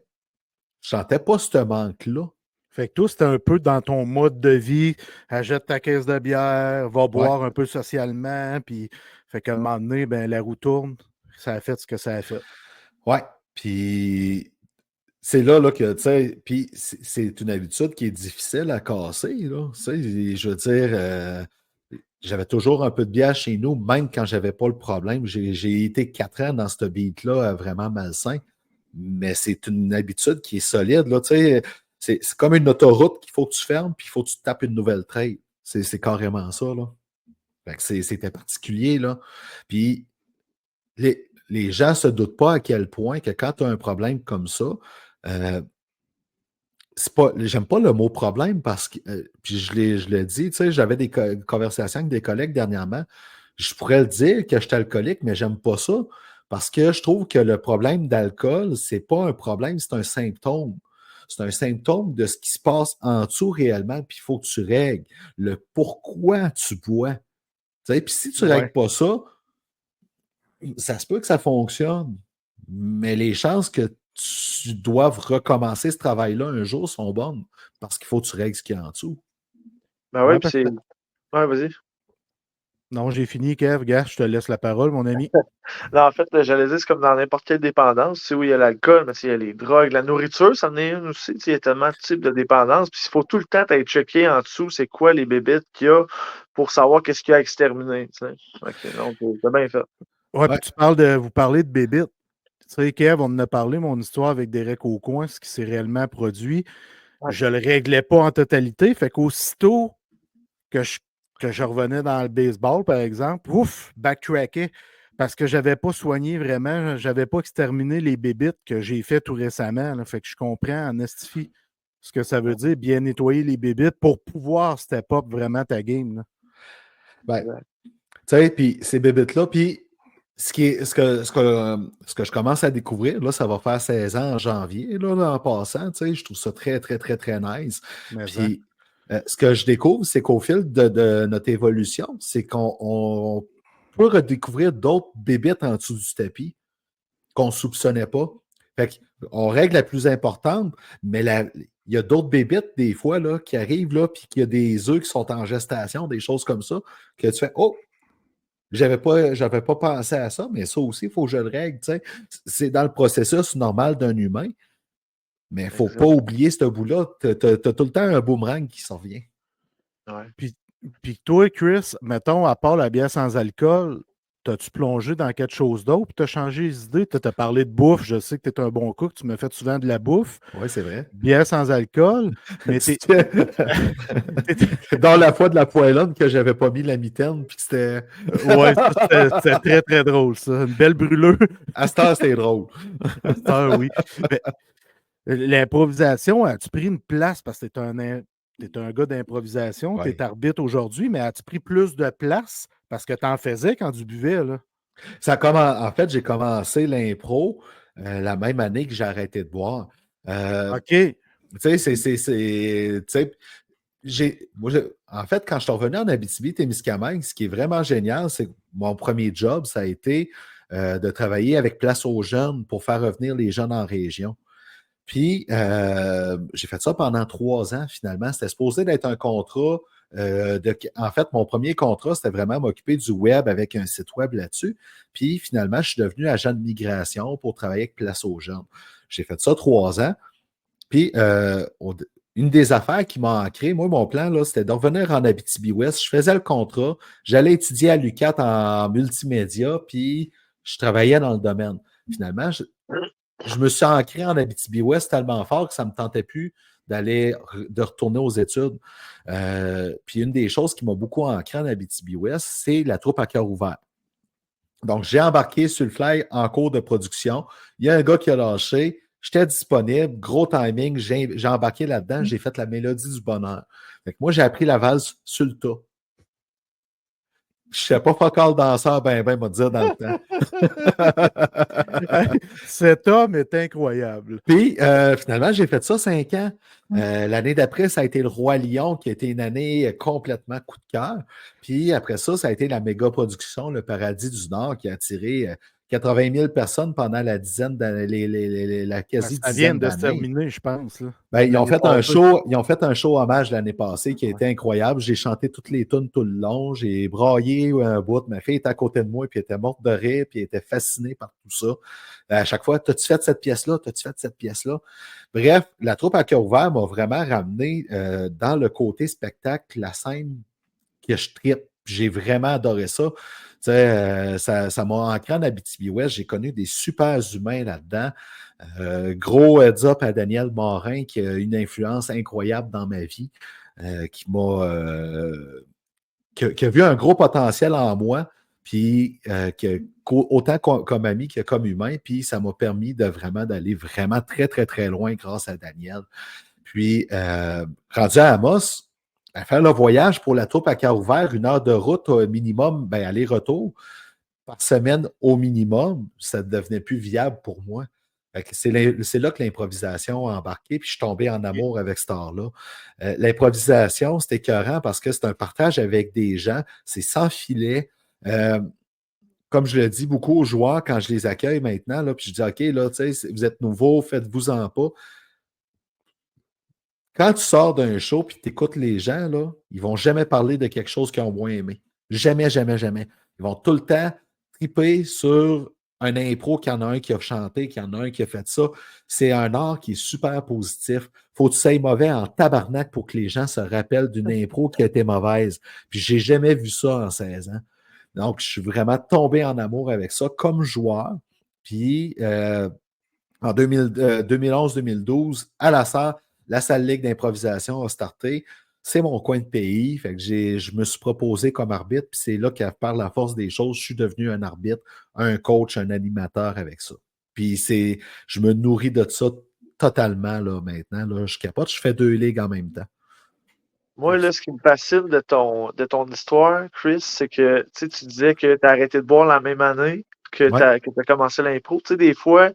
je ne sentais pas ce manque-là.
Fait que toi, c'était un peu dans ton mode de vie, achète ta caisse de bière, va boire un peu socialement, puis fait qu'à un moment donné, ben, la roue tourne, ça a fait ce que ça a fait.
Ouais, puis c'est là que, tu sais, puis c'est une habitude qui est difficile à casser, là. Tu sais, je veux dire, j'avais toujours un peu de bière chez nous, même quand j'avais pas le problème. J'ai été 4 ans dans ce beat-là, vraiment malsain, mais c'est une habitude qui est solide, là, tu sais. C'est comme une autoroute qu'il faut que tu fermes, puis il faut que tu te tapes une nouvelle trail. C'est carrément ça, là. Fait que c'était particulier, là. Puis les gens ne se doutent pas à quel point que quand tu as un problème comme ça, j'aime pas le mot problème parce que, puis je l'ai dit, tu sais, j'avais des conversations avec des collègues dernièrement. Je pourrais le dire que je suis alcoolique, mais j'aime pas ça parce que je trouve que le problème d'alcool, c'est pas un problème, c'est un symptôme. C'est un symptôme de ce qui se passe en dessous réellement, puis il faut que tu règles le pourquoi tu bois. Tu sais, puis si tu ne règles pas ça, ça se peut que ça fonctionne, mais les chances que tu doives recommencer ce travail-là un jour sont bonnes parce qu'il faut que tu règles ce qu'il y a en dessous.
Ben oui, puis c'est. Ouais, vas-y.
Non, j'ai fini, Kev. Gars, je te laisse la parole, mon ami.
Là, en fait, j'allais dire, c'est comme dans n'importe quelle dépendance. Tu sais, où il y a l'alcool, mais il y a les drogues, la nourriture, ça en est une aussi. Il y a tellement de types de dépendance. Puis il faut tout le temps être checké en dessous, c'est quoi les bébites qu'il y a pour savoir qu'est-ce qu'il y a à exterminer. Tu sais. OK, donc, c'est bien fait.
Ouais, puis vous parlez de bébites. Tu sais, Kev, on en a parlé, mon histoire avec Derek Aucoin, ce qui s'est réellement produit.
Ouais.
Je le réglais pas en totalité. Fait qu'aussitôt que je revenais dans le baseball, par exemple, ouf, backtrackais. Parce que j'avais pas soigné vraiment, j'avais pas exterminé les bébites que j'ai fait tout récemment. Là. Fait que je comprends en estifie ce que ça veut dire, bien nettoyer les bébites pour pouvoir step up vraiment ta game. Là.
Ben, tu sais, puis ces bébites-là, puis ce que je commence à découvrir, là, ça va faire 16 ans en janvier, là, en passant, tu sais, je trouve ça très, très, très, très nice. Puis, ce que je découvre, c'est qu'au fil de notre évolution, c'est qu'on peut redécouvrir d'autres bébites en dessous du tapis qu'on ne soupçonnait pas. Fait qu'on règle la plus importante, mais il y a d'autres bébites, des fois, là, qui arrivent, là, puis qu'il y a des œufs qui sont en gestation, des choses comme ça, que tu fais « Oh! » J'avais pas pensé à ça, mais ça aussi, il faut que je le règle. Tu sais. C'est dans le processus normal d'un humain, mais il ne faut pas oublier ce bout-là. Tu as tout le temps un boomerang qui s'en revient.
Ouais.
Puis toi, Chris, mettons, à part la bière sans alcool, t'as-tu plongé dans quelque chose d'autre? Puis t'as changé les idées? T'as parlé de bouffe. Je sais que t'es un bon cook. Tu me fais souvent de la bouffe.
Oui, c'est vrai.
Bière sans alcool. Mais
dans la fois de la poêlonne que j'avais pas mis la mitaine, puis que c'était.
Ouais, c'était très, très drôle, ça. Une belle brûleuse.
À cette heure, c'était drôle.
À cette heure, oui. L'improvisation, as-tu pris une place parce que t'es un gars d'improvisation,
Ouais.
t'es arbitre aujourd'hui, mais as-tu pris plus de place parce que t'en faisais quand tu buvais, là?
En fait, j'ai commencé l'impro la même année que j'ai arrêté de boire.
OK.
Tu sais, en fait, quand je suis revenu en Abitibi-Témiscamingue, ce qui est vraiment génial, c'est que mon premier job, ça a été de travailler avec Place aux jeunes pour faire revenir les jeunes en région. Puis, j'ai fait ça pendant 3 ans, finalement. C'était supposé d'être un contrat. En fait, mon premier contrat, c'était vraiment m'occuper du web avec un site web là-dessus. Puis, finalement, je suis devenu agent de migration pour travailler avec Place aux jeunes. J'ai fait ça 3 ans. Puis, une des affaires qui m'a ancré, moi, mon plan, là, c'était de revenir en Abitibi-Ouest. Je faisais le contrat. J'allais étudier à l'UQAT en multimédia, puis je travaillais dans le domaine. Finalement, je me suis ancré en Abitibi-Ouest tellement fort que ça ne me tentait plus de retourner aux études. Puis une des choses qui m'a beaucoup ancré en Abitibi-Ouest, c'est la troupe à cœur ouvert. Donc, j'ai embarqué sur le fly en cours de production. Il y a un gars qui a lâché. J'étais disponible, gros timing, j'ai embarqué là-dedans, j'ai fait la mélodie du bonheur. Fait que moi, j'ai appris la valse sur le tas. Je ne sais pas focal danseur, m'a dire dans le temps.
Cet homme est incroyable.
Puis, finalement, j'ai fait ça 5 ans. L'année d'après, ça a été le Roi Lion, qui a été une année complètement coup de cœur. Puis après ça a été la méga production, le Paradis du Nord, qui a attiré 80 000 personnes pendant la dizaine d'années, la
Ça
quasi-dizaine
vient de se
d'années.
terminer, je pense. Là.
Ils ont
L'année
fait un
passée.
show, hommage l'année passée qui a été incroyable. J'ai chanté toutes les tunes tout le long. J'ai braillé un bout. Ma fille était à côté de moi, puis elle était morte de rire, puis elle était fascinée par tout ça. À chaque fois, t'as-tu fait cette pièce-là? T'as-tu fait cette pièce-là? Bref, la troupe à cœur ouvert m'a vraiment ramené dans le côté spectacle, la scène que je trippe. J'ai vraiment adoré ça. Ça m'a ancré en Abitibi-Ouest. J'ai connu des super humains là-dedans. Gros heads up à Daniel Morin qui a une influence incroyable dans ma vie, qui a vu un gros potentiel en moi, puis autant comme ami que comme humain, puis ça m'a permis d'aller vraiment très, très, très loin grâce à Daniel. Puis, rendu à Amos, à faire le voyage pour la troupe à cœur ouvert, 1 heure de route au minimum, aller-retour par semaine au minimum, ça ne devenait plus viable pour moi. C'est là que l'improvisation a embarqué, puis je suis tombé en amour avec cet art-là. L'improvisation, c'est écœurant parce que c'est un partage avec des gens, c'est sans filet. Comme je le dis beaucoup aux joueurs quand je les accueille maintenant, là, puis je dis OK, là, vous êtes nouveaux, faites-vous-en pas. Quand tu sors d'un show et tu écoutes les gens, là, ils ne vont jamais parler de quelque chose qu'ils ont moins aimé. Jamais, jamais, jamais. Ils vont tout le temps triper sur un impro qu'il y en a un qui a chanté, qu'il y en a un qui a fait ça. C'est un art qui est super positif. Faut que tu sois mauvais en tabarnak pour que les gens se rappellent d'une impro qui a été mauvaise. Puis j'ai jamais vu ça en 16 ans. Donc, je suis vraiment tombé en amour avec ça comme joueur. Puis en 2011-2012, à la salle Ligue d'improvisation a starté. C'est mon coin de pays. Fait que je me suis proposé comme arbitre, puis c'est là par la force des choses, je suis devenu un arbitre, un coach, un animateur avec ça. Puis je me nourris de ça totalement là, maintenant. Là, je capote, je fais 2 ligues en même temps.
Moi, là, ce qui me fascine de ton histoire, Chris, c'est que tu disais que tu as arrêté de boire la même année que tu as commencé l'impro. Tu sais, des fois,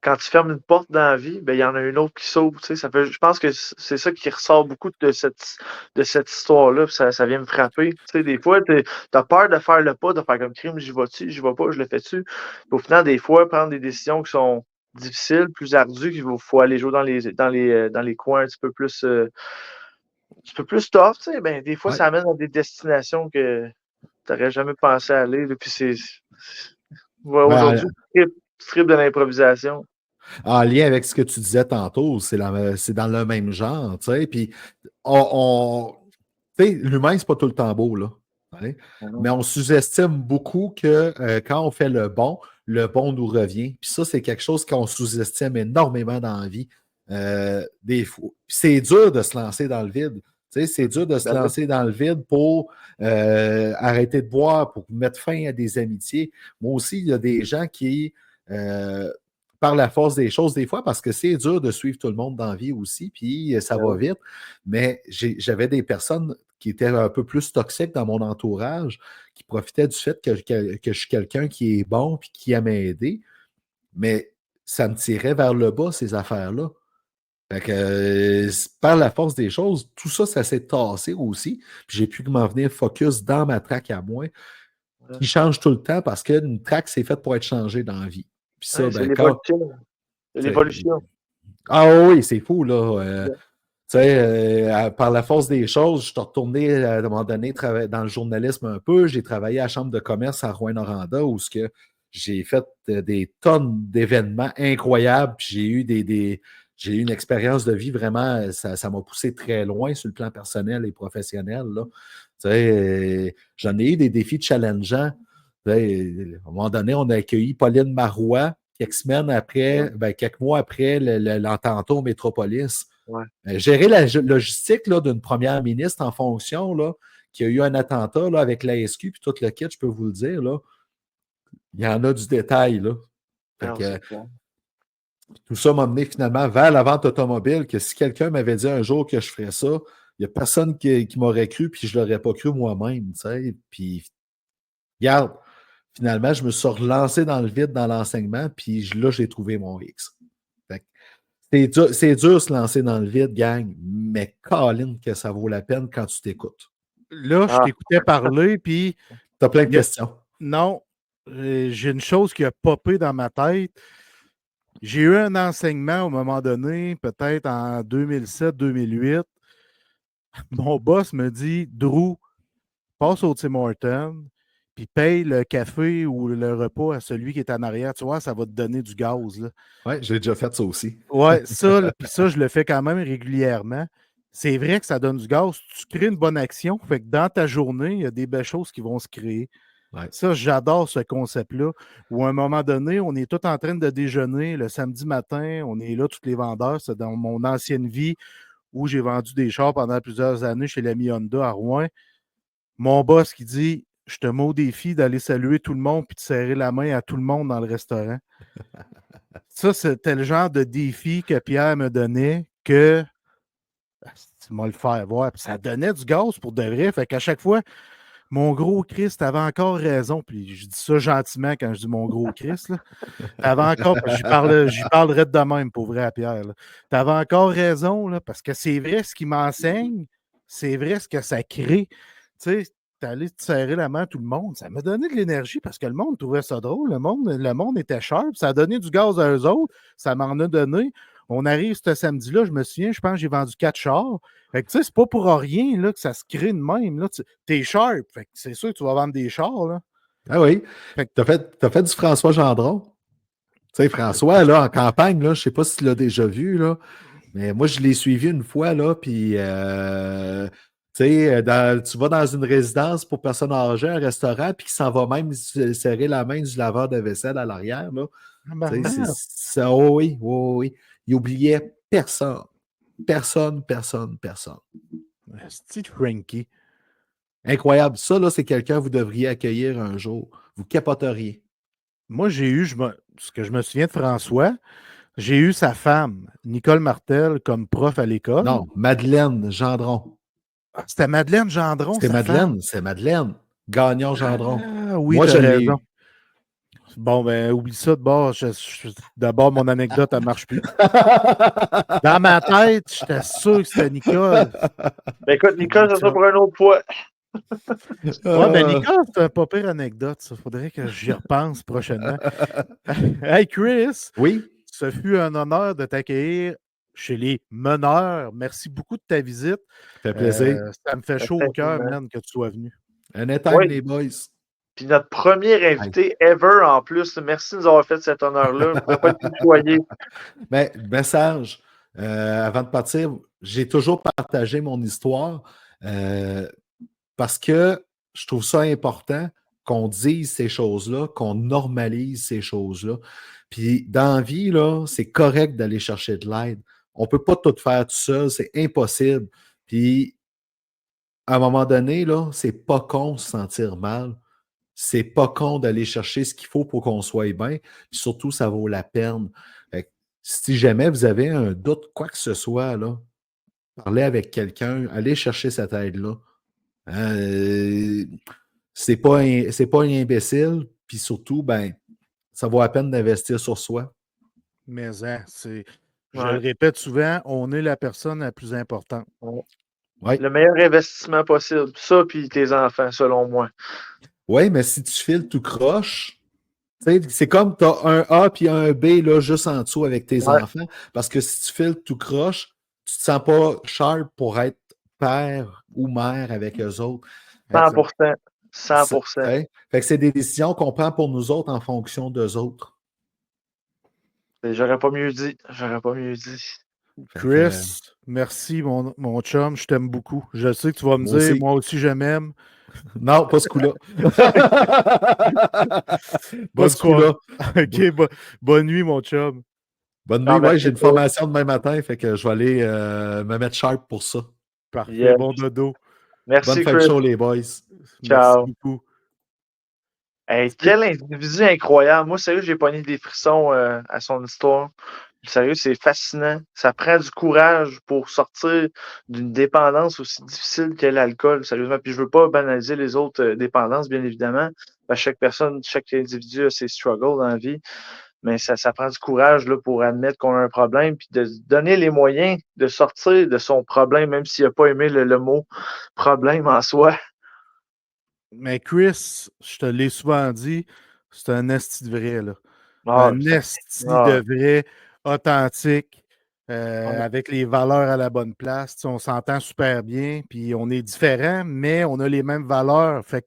quand tu fermes une porte dans la vie, ben, il y en a une autre qui s'ouvre. Tu sais, je pense que c'est ça qui ressort beaucoup de cette histoire-là. Ça vient me frapper. Tu sais, des fois, tu as peur de faire le pas, de faire comme crime, j'y vais-tu, j'y vais pas, je le fais-tu. Au final, des fois, prendre des décisions qui sont difficiles, plus ardues, qu'il faut aller jouer dans les coins un petit peu plus. Un peu plus tough, tu sais, ben, des fois, ça amène à des destinations que tu n'aurais jamais pensé aller. Là, puis aujourd'hui, tu tripes de l'improvisation.
En lien avec ce que tu disais tantôt, c'est dans le même genre, tu sais. Puis, tu sais, l'humain, c'est pas tout le temps beau, là. Hein? Mais on sous-estime beaucoup que quand on fait le bon nous revient. Puis ça, c'est quelque chose qu'on sous-estime énormément dans la vie. Des fois. C'est dur de se lancer dans le vide. Tu sais, c'est dur de se lancer dans le vide pour arrêter de boire, pour mettre fin à des amitiés. Moi aussi, il y a des gens qui, par la force des choses, des fois, parce que c'est dur de suivre tout le monde dans la vie aussi, puis ça va vite. Mais j'avais des personnes qui étaient un peu plus toxiques dans mon entourage, qui profitaient du fait que je suis quelqu'un qui est bon puis qui aime aider. Mais ça me tirait vers le bas, ces affaires-là. Fait que, par la force des choses, tout ça, ça s'est tassé aussi. Puis j'ai pu m'en venir focus dans ma track à moi, qui change tout le temps parce qu'une track, c'est faite pour être changée dans la vie. Puis ça,
c'est l'évolution. C'est l'évolution.
Ah oui, c'est fou, là. Tu sais, par la force des choses, je suis retourné à un moment donné dans le journalisme un peu. J'ai travaillé à la Chambre de commerce à Rouyn-Noranda où j'ai fait des tonnes d'événements incroyables. Puis j'ai eu une expérience de vie vraiment, ça m'a poussé très loin sur le plan personnel et professionnel. Là. Tu sais, j'en ai eu des défis challengeants. Tu sais, à un moment donné, on a accueilli Pauline Marois quelques mois après l'attentat au Métropolis.
Ouais.
Gérer la logistique là, d'une première ministre en fonction, là, qui a eu un attentat là, avec l'ASQ puis tout le kit, je peux vous le dire, là, il y en a du détail. Là. Tout ça m'a mené finalement vers la vente automobile, que si quelqu'un m'avait dit un jour que je ferais ça, il n'y a personne qui m'aurait cru, puis je ne l'aurais pas cru moi-même. Puis Regarde, finalement, je me suis relancé dans le vide dans l'enseignement, puis là, j'ai trouvé mon X. Fait que c'est dur de se lancer dans le vide, gang, mais Colin, que ça vaut la peine quand tu t'écoutes.
Là, je t'écoutais parler, puis...
T'as plein de questions.
Non, j'ai une chose qui a popé dans ma tête. J'ai eu un enseignement au moment donné, peut-être en 2007-2008. Mon boss me dit, Drew, passe au Tim Hortons, puis paye le café ou le repas à celui qui est en arrière. Tu vois, ça va te donner du gaz. Là.
Oui, j'ai déjà fait ça aussi.
Ouais, ça, puis ça, je le fais quand même régulièrement. C'est vrai que ça donne du gaz. Tu crées une bonne action, fait que dans ta journée, il y a des belles choses qui vont se créer.
Ouais.
Ça, j'adore ce concept-là, où à un moment donné, on est tous en train de déjeuner le samedi matin, on est là, tous les vendeurs. C'est dans mon ancienne vie où j'ai vendu des chars pendant plusieurs années chez l'ami Honda à Rouen. Mon boss qui dit, je te mets au défi d'aller saluer tout le monde puis de serrer la main à tout le monde dans le restaurant. Ça, c'était le genre de défi que Pierre me donnait que tu m'as le faire voir. Puis ça donnait du gaz pour de vrai. Fait qu'à chaque fois, mon gros Christ, t'avais encore raison. Puis je dis ça gentiment quand je dis mon gros Christ. T'avais encore, j'y parlerais de même pour vrai à Pierre. T'avais encore raison, là, parce que c'est vrai ce qu'il m'enseigne, c'est vrai ce que ça crée. Tu sais, t'allais te serrer la main à tout le monde. Ça m'a donné de l'énergie parce que le monde trouvait ça drôle. Le monde était sharp. Ça a donné du gaz à eux autres. Ça m'en a donné. On arrive ce samedi-là, je me souviens, je pense que j'ai vendu 4 chars. Fait que tu sais, c'est pas pour rien là, que ça se crée de même. Là. T'es sharp. Fait que c'est sûr que tu vas vendre des chars. Là.
Ah oui.
Fait que...
T'as fait du François Gendron. Tu sais, François, là, en campagne, là, je sais pas si tu l'as déjà vu, là, mais moi, je l'ai suivi une fois, là, puis tu sais, tu vas dans une résidence pour personnes âgées, un restaurant, puis qui s'en va même serrer la main du laveur de vaisselle à l'arrière, là. Tu sais, oh oui, oh oui. Il oubliait personne. Personne.
C'est Frankie.
Incroyable. Ça, là, c'est quelqu'un que vous devriez accueillir un jour. Vous capoteriez.
Moi, j'ai eu, ce que je me souviens de François, j'ai eu sa femme, Nicole Martel, comme prof à l'école.
Non, Madeleine Gendron.
C'était Madeleine Gendron,
c'est Madeleine, c'est Madeleine. Gagnon Gendron.
Ah oui,
moi,
je l'ai. Bon, ben, oublie ça de bord. D'abord, mon anecdote, elle ne marche plus. Dans ma tête, j'étais sûr que c'était Nicole.
Ben écoute, Nicole, ça sera pour un autre fois.
Ouais, ben Nicole, c'est un pas pire anecdote. Il faudrait que j'y repense prochainement. Hey, Chris.
Oui.
Ce fut un honneur de t'accueillir chez les meneurs. Merci beaucoup de ta visite.
Ça fait plaisir.
Ça me fait chaud au cœur, man, que tu sois venu.
Un état, les boys.
Puis notre premier invité ever en plus. Merci de nous avoir fait cet honneur-là. Je ne pourrais pas être plus choyé.
Mais message, avant de partir, j'ai toujours partagé mon histoire parce que je trouve ça important qu'on dise ces choses-là, qu'on normalise ces choses-là. Puis dans la vie, là, c'est correct d'aller chercher de l'aide. On ne peut pas tout faire tout seul, c'est impossible. Puis à un moment donné, là, c'est pas con de se sentir mal. C'est pas con d'aller chercher ce qu'il faut pour qu'on soit bien. Puis surtout, ça vaut la peine. Fait que, si jamais vous avez un doute, quoi que ce soit, là, parlez avec quelqu'un, allez chercher cette aide-là. C'est pas un imbécile, puis surtout, ben, ça vaut la peine d'investir sur soi.
Mais je le répète souvent, on est la personne la plus importante.
Ouais.
Le meilleur investissement possible. Ça, puis tes enfants, selon moi.
Oui, mais si tu files tout croche, c'est comme tu as un A puis un B là, juste en dessous avec tes enfants. Parce que si tu files tout croche, tu te sens pas sharp pour être père ou mère avec eux autres.
100%. 100%.
Fait que c'est des décisions qu'on prend pour nous autres en fonction d'eux autres.
J'aurais pas mieux dit. J'aurais pas mieux dit.
Chris, merci mon chum, je t'aime beaucoup. Je sais que tu vas me dire,
aussi.
moi aussi je m'aime.
Non, pas ce coup-là. Pas ce coup-là.
OK, bonne nuit, mon chum.
Bonne nuit, ouais, j'ai une formation demain matin, fait que je vais aller me mettre sharp pour ça.
Parfait, bon dodo.
Merci,
bonne fin de show, les boys.
Ciao.
Merci beaucoup.
Hey, quel individu incroyable. Moi, sérieux, j'ai pogné des frissons à son histoire. Sérieux, c'est fascinant. Ça prend du courage pour sortir d'une dépendance aussi difficile qu'est l'alcool, sérieusement. Puis je veux pas banaliser les autres dépendances, bien évidemment, chaque personne, chaque individu a ses struggles dans la vie. Mais ça prend du courage là, pour admettre qu'on a un problème, puis de se donner les moyens de sortir de son problème, même s'il n'a pas aimé le mot problème en soi.
Mais Chris, je te l'ai souvent dit, c'est un esti de vrai, là.
Ah,
Un esti
ah,
de vrai, authentique,
ouais.
avec les valeurs à la bonne place. Tu sais, on s'entend super bien, puis on est différents, mais on a les mêmes valeurs. Fait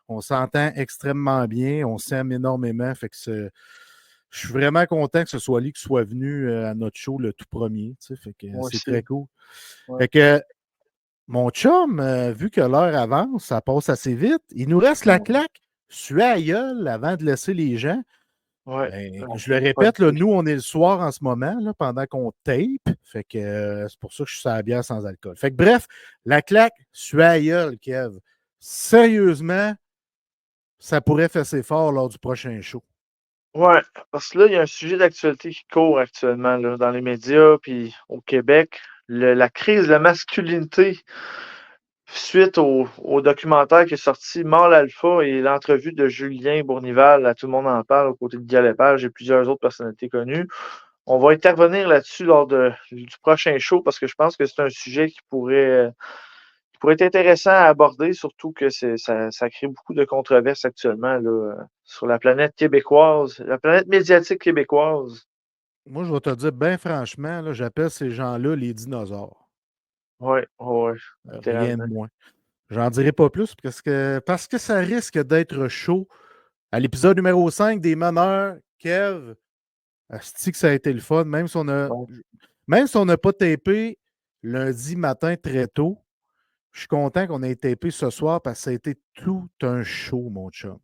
qu'on s'entend extrêmement bien, on s'aime énormément. Fait que je suis vraiment content que ce soit lui qui soit venu à notre show le tout premier. Tu sais, fait que
Moi
c'est
aussi.
très cool.
Ouais.
Fait que mon chum, vu que l'heure avance, ça passe assez vite. Il nous reste la claque. Suer à la gueule avant de laisser les gens.
Ouais.
Ben,
Ouais.
je le répète, là, nous, on est le soir en ce moment, là, pendant qu'on tape. Fait que c'est pour ça que je suis sur la bière sans alcool. Fait que bref, la claque, suer à la gueule, Kev. Sérieusement, ça pourrait faire ses fort lors du prochain show.
Ouais, parce que là, il y a un sujet d'actualité qui court actuellement là, dans les médias, puis au Québec, la crise de la masculinité suite au documentaire qui est sorti, Mâle Alpha et l'entrevue de Julien Bournival, là, tout le monde en parle, aux côtés de Guy Lepage et plusieurs autres personnalités connues. On va intervenir là-dessus lors du prochain show parce que je pense que c'est un sujet qui pourrait être intéressant à aborder, surtout que ça crée beaucoup de controverses actuellement là, sur la planète québécoise, la planète médiatique québécoise.
Moi, je vais te dire, bien franchement, là, j'appelle ces gens-là les dinosaures.
Oui, oui,
Rien de
littéralement.
moins. J'en dirai pas plus parce que ça risque d'être chaud. À l'épisode numéro 5 des meneurs, Kev, asti que ça a été le fun,
Ouais.
même si on n'a pas tapé lundi matin très tôt, je suis content qu'on ait tapé ce soir parce que ça a été tout un show, mon chum.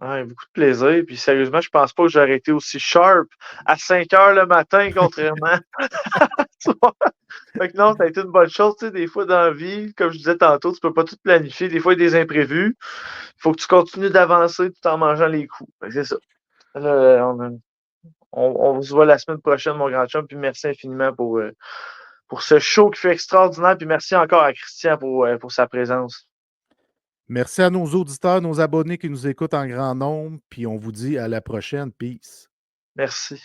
Ouais, beaucoup de plaisir. Puis sérieusement, je pense pas que j'aurais été aussi sharp à 5 heures le matin, contrairement à toi. Fait que non, ça a été une bonne chose. Tu sais, des fois dans la vie, comme je disais tantôt, tu peux pas tout planifier. Des fois, il y a des imprévus. Il faut que tu continues d'avancer tout en mangeant les coups. Fait que c'est ça. Là, on se voit la semaine prochaine, mon grand chum. Puis merci infiniment pour ce show qui fait extraordinaire. Puis merci encore à Christian pour sa présence.
Merci à nos auditeurs, nos abonnés qui nous écoutent en grand nombre, puis on vous dit à la prochaine. Peace.
Merci.